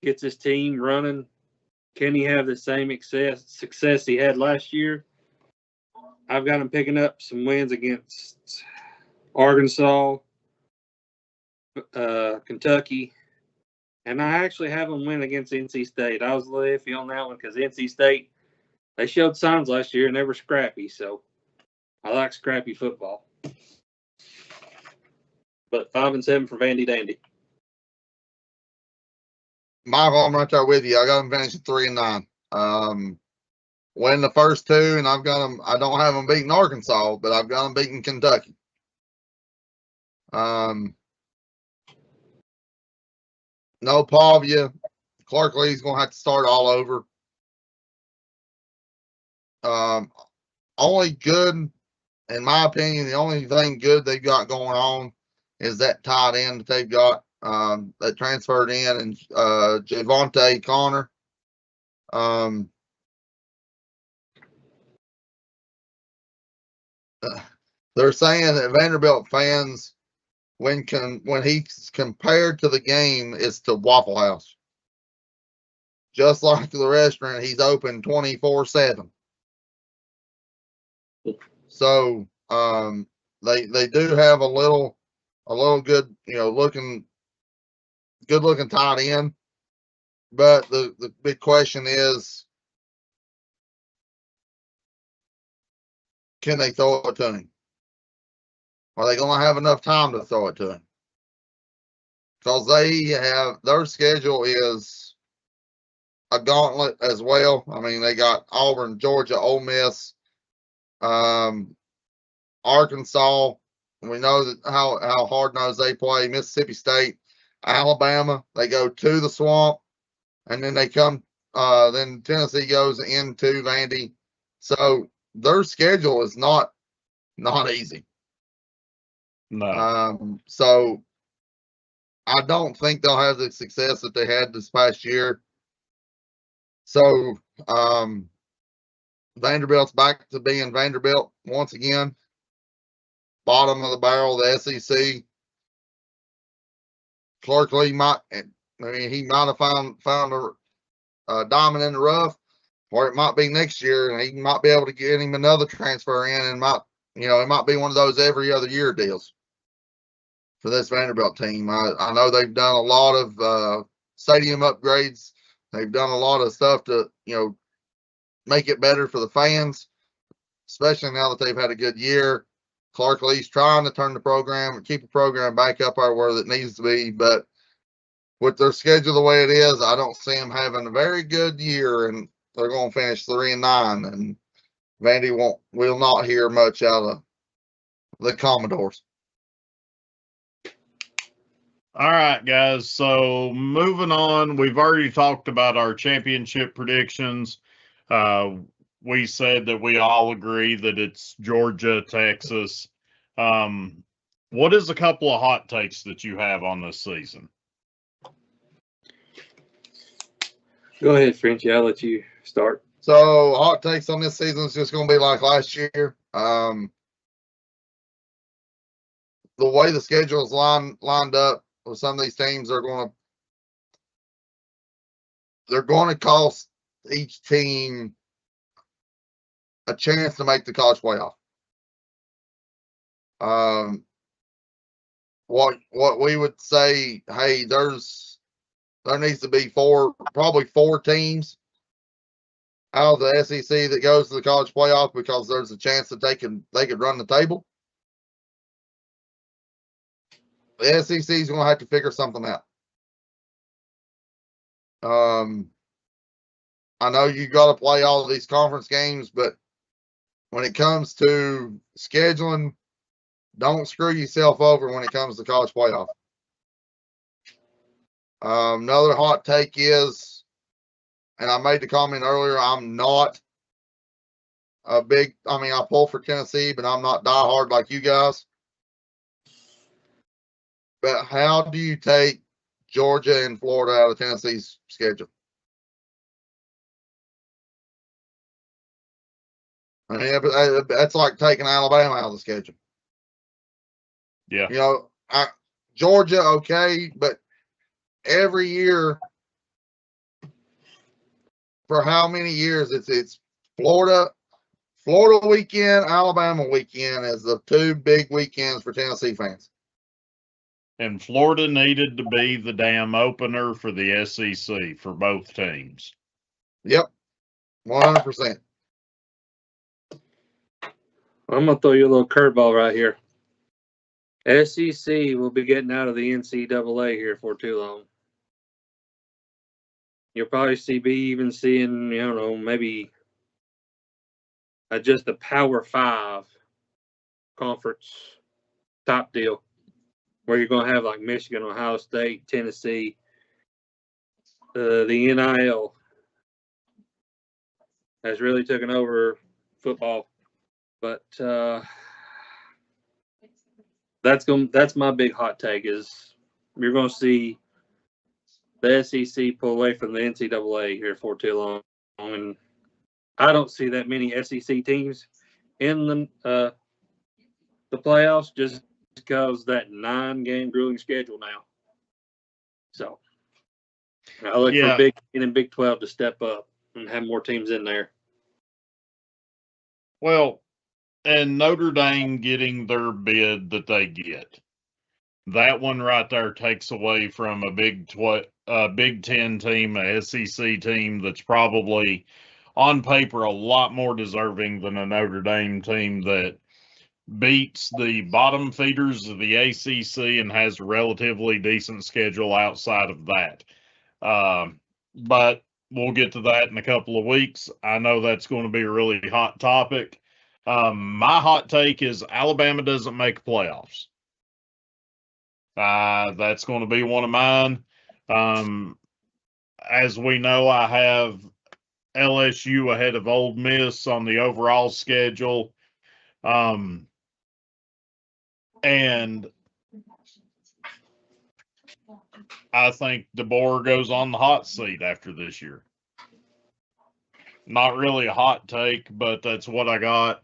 gets his team running. Can he have the same success he had last year? I've got him picking up some wins against Arkansas, Kentucky, and I actually have them win against NC State. I was a little iffy on that one because NC State, they showed signs last year and they were scrappy, so I like scrappy football. But 5-7 for Vandy Dandy. Michael, I'm right there with you. I got them finishing 3-9. Win the first 2, and I've got them. I don't have them beating Arkansas, but I've got them beating Kentucky. No Pavia. Clark Lee's going to have to start all over. Only good, in my opinion, the only thing good they've got going on is that tight end that they've got that transferred in, and Javonte Connor. They're saying that Vanderbilt fans, when he's compared to the game, is to Waffle House. Just like the restaurant, he's open 24/7. So they do have a little good, good looking tight end. But the big question is, can they throw it to him? Are they going to have enough time to throw it to him? Because their schedule is a gauntlet as well. I mean, they got Auburn, Georgia, Ole Miss, Arkansas. We know that how hard-nosed they play. Mississippi State, Alabama. They go to the Swamp, and then they come. Then Tennessee goes into Vandy. So their schedule is not easy. No. So I don't think they'll have the success that they had this past year. So Vanderbilt's back to being Vanderbilt once again. Bottom of the barrel, the SEC. Clark Lee might have found a diamond in the rough, or it might be next year, and he might be able to get him another transfer in, and it might be one of those every other year deals for this Vanderbilt team. I know they've done a lot of stadium upgrades. They've done a lot of stuff to make it better for the fans, especially now that they've had a good year. Clark Lee's trying to turn the program and keep the program back up where it needs to be, but with their schedule the way it is, I don't see them having a very good year, and they're going to finish 3-9, and Vandy will not hear much out of the Commodores. All right, guys. So moving on, we've already talked about our championship predictions. we said that we all agree that it's Georgia, Texas. What is a couple of hot takes that you have on this season? Go ahead, Frenchie. I'll let you start. So hot takes on this season is just going to be like last year. The way the schedule is lined up with some of these teams, they're going to cost each team a chance to make the college playoff. What we would say, hey, there needs to be probably four teams out of the SEC that goes to the college playoff because there's a chance that they could run the table. The SEC is going to have to figure something out. I know you got to play all of these conference games, but when it comes to scheduling, don't screw yourself over when it comes to college playoff. Another hot take is, and I made the comment earlier, I'm not I pull for Tennessee, but I'm not diehard like you guys. But how do you take Georgia and Florida out of Tennessee's schedule? I mean, that's like taking Alabama out of the schedule. Yeah. You know, Georgia, okay, but every year, for how many years, it's Florida weekend, Alabama weekend as the two big weekends for Tennessee fans. And Florida needed to be the damn opener for the SEC for both teams. Yep, 100%. I'm going to throw you a little curveball right here. SEC will be getting out of the NCAA here for too long. You'll probably be even seeing, maybe just a Power 5 conference top deal where you're going to have like Michigan, Ohio State, Tennessee, the NIL has really taken over football. But that's my big hot take is you're going to see the SEC pull away from the NCAA here for too long. And I don't see that many SEC teams in the playoffs just because that 9-game grueling schedule now. So I look for Big 10 and Big 12 to step up and have more teams in there. Well, and Notre Dame getting their bid that they get. That one right there takes away from a Big 10 team, a SEC team that's probably on paper a lot more deserving than a Notre Dame team that beats the bottom feeders of the ACC and has a relatively decent schedule outside of that. But we'll get to that in a couple of weeks. I know that's going to be a really hot topic. My hot take is Alabama doesn't make playoffs. That's going to be one of mine. As we know, I have LSU ahead of Ole Miss on the overall schedule. And I think DeBoer goes on the hot seat after this year. Not really a hot take, but that's what I got.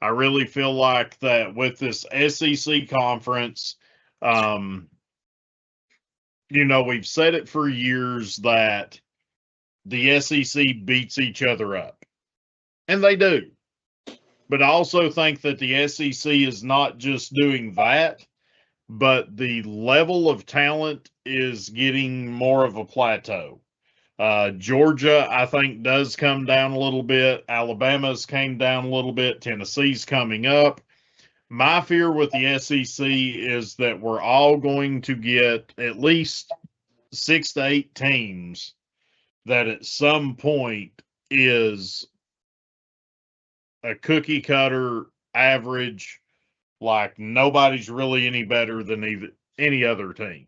I really feel like that with this SEC conference, we've said it for years that the SEC beats each other up. And they do. But I also think that the SEC is not just doing that, but the level of talent is getting more of a plateau. Georgia, I think, does come down a little bit. Alabama's came down a little bit. Tennessee's coming up. My fear with the SEC is that we're all going to get at least 6 to 8 teams that at some point is a cookie cutter average, like nobody's really any better than any other team.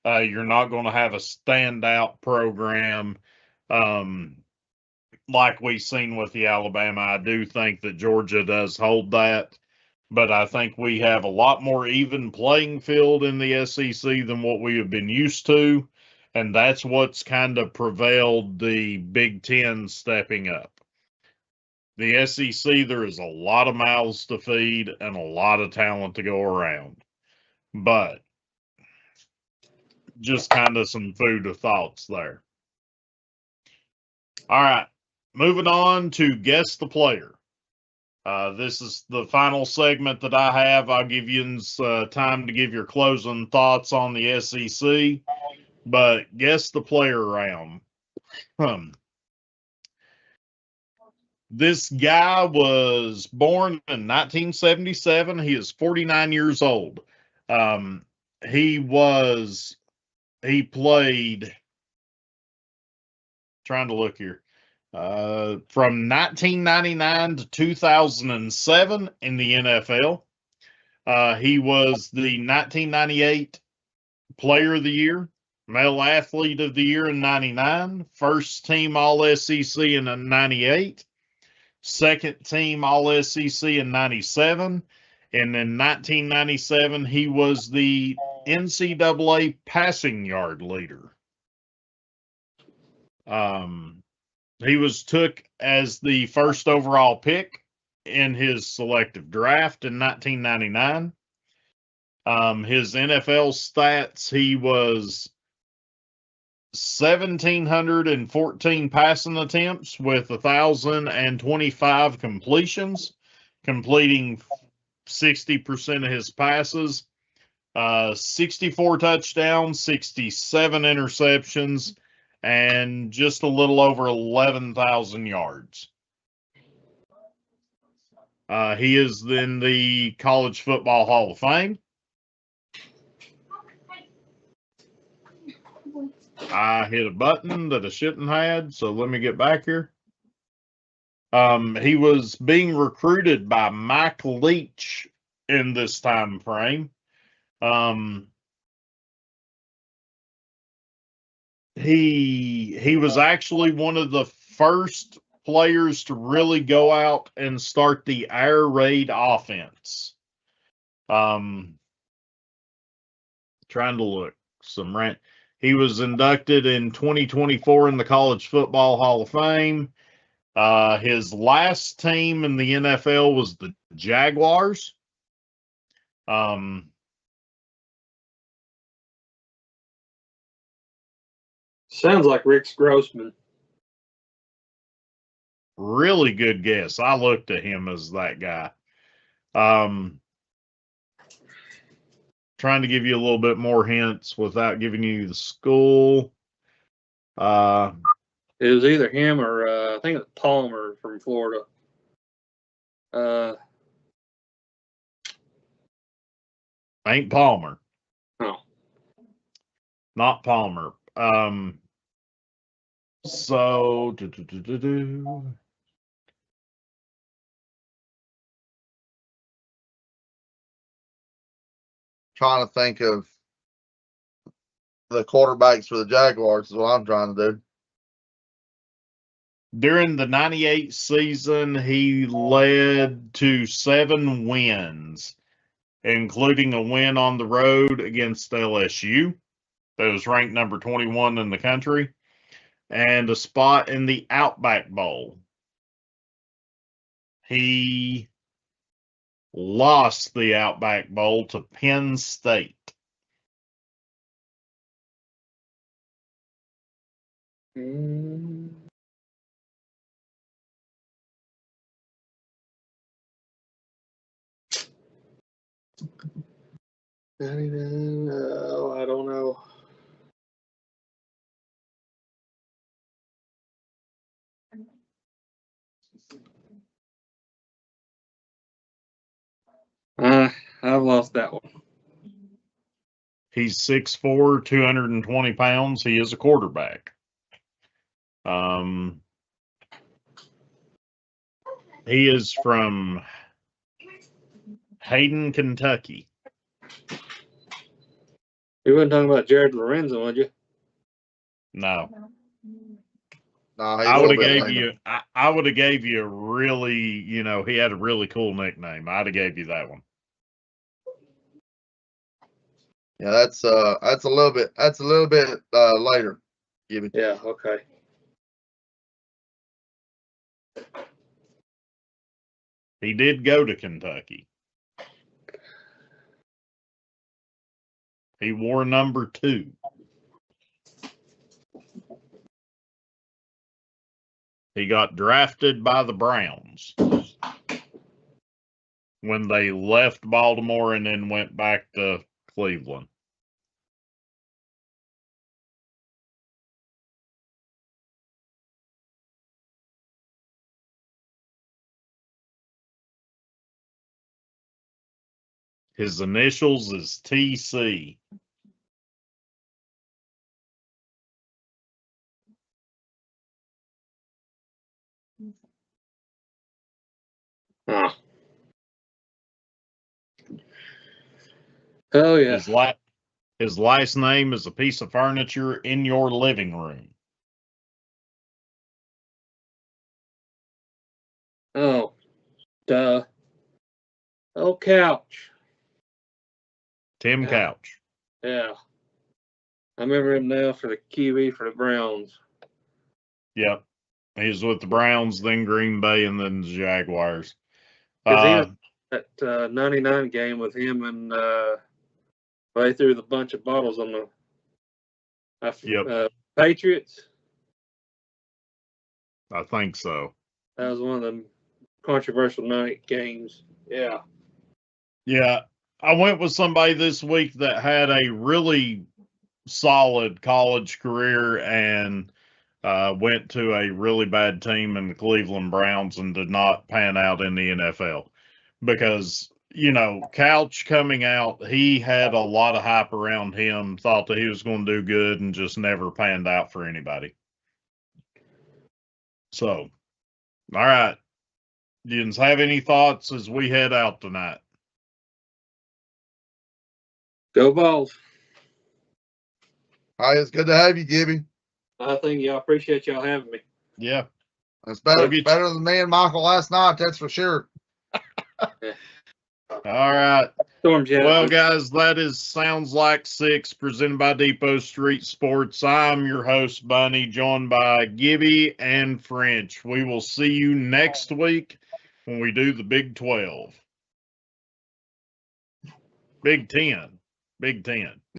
You're not going to have a standout program. like we've seen with the Alabama, I do think that Georgia does hold that. But I think we have a lot more even playing field in the SEC than what we have been used to. And that's what's kind of prevailed the Big Ten stepping up. The SEC, there is a lot of mouths to feed and a lot of talent to go around. But just kind of some food of thoughts there. All right, moving on to Guess the Player. This is the final segment that I have. I'll give you time to give your closing thoughts on the SEC, but Guess the Player round. This guy was born in 1977. He is 49 years old. He played, trying to look here, from 1999 to 2007 in the NFL. He was the 1998 Player of the Year, Male Athlete of the Year in 99, first team All-SEC in 98, second team All-SEC in 97, and in 1997 he was the NCAA passing yard leader. He was took as the first overall pick in his selective draft in 1999. His NFL stats, he was 1,714 passing attempts with 1,025 completions, completing 60% of his passes, 64 touchdowns, 67 interceptions, and just a little over 11,000 yards. He is in the College Football Hall of Fame. I hit a button that I shouldn't have, so let me get back here. He was being recruited by Mike Leach in this time frame. He was actually one of the first players to really go out and start the air raid offense. Trying to look some rant. He was inducted in 2024 in the College Football Hall of Fame. His last team in the NFL was the Jaguars. Sounds like Rick Grossman. Really good guess. I looked at him as that guy. Trying to give you a little bit more hints without giving you the school. It was either him or I think it was Palmer from Florida. Ain't Palmer. No. Not Palmer. So trying to think of the quarterbacks for the Jaguars is what I'm trying to do. During the 98 season, he led to 7 wins, including a win on the road against LSU. That was ranked number 21 in the country, and a spot in the Outback Bowl. He lost the Outback Bowl to Penn State. No, I don't know. I've lost that one. He's 6'4", 220 pounds. He is a quarterback. He is from Hayden, Kentucky. You weren't talking about Jared Lorenzo, would you? No. No, he's I a would little have bit gave later. you. I would have gave you a really, he had a really cool nickname. I'd have gave you that one. Yeah, that's a little bit later. Gibby. Yeah, okay. He did go to Kentucky. He wore number 2. He got drafted by the Browns when they left Baltimore and then went back to Cleveland. His initials is TC. Huh. Oh yeah. His last name is a piece of furniture in your living room. Oh, duh. Oh, Couch. Tim Yeah. Couch. Yeah. I remember him now for the QB for the Browns. Yep. He was with the Browns, then Green Bay, and then the Jaguars. Because he was that 99 game with him and they threw the bunch of bottles on the Patriots. I think so. That was one of the controversial night games. Yeah. Yeah. I went with somebody this week that had a really solid college career and went to a really bad team in the Cleveland Browns and did not pan out in the NFL. Because, Couch coming out, he had a lot of hype around him, thought that he was going to do good and just never panned out for anybody. So, all right. Do you have any thoughts as we head out tonight? Go Balls. All right, it's good to have you, Gibby. I think y'all appreciate y'all having me. Yeah. It's better We'll better than me and Michael last night, that's for sure. All right. Storm Jet. Well, guys, that is Sounds Like Six, presented by Depot Street Sports. I'm your host, Bunny, joined by Gibby and French. We will see you next week when we do the Big 12. Big 10. Big 10.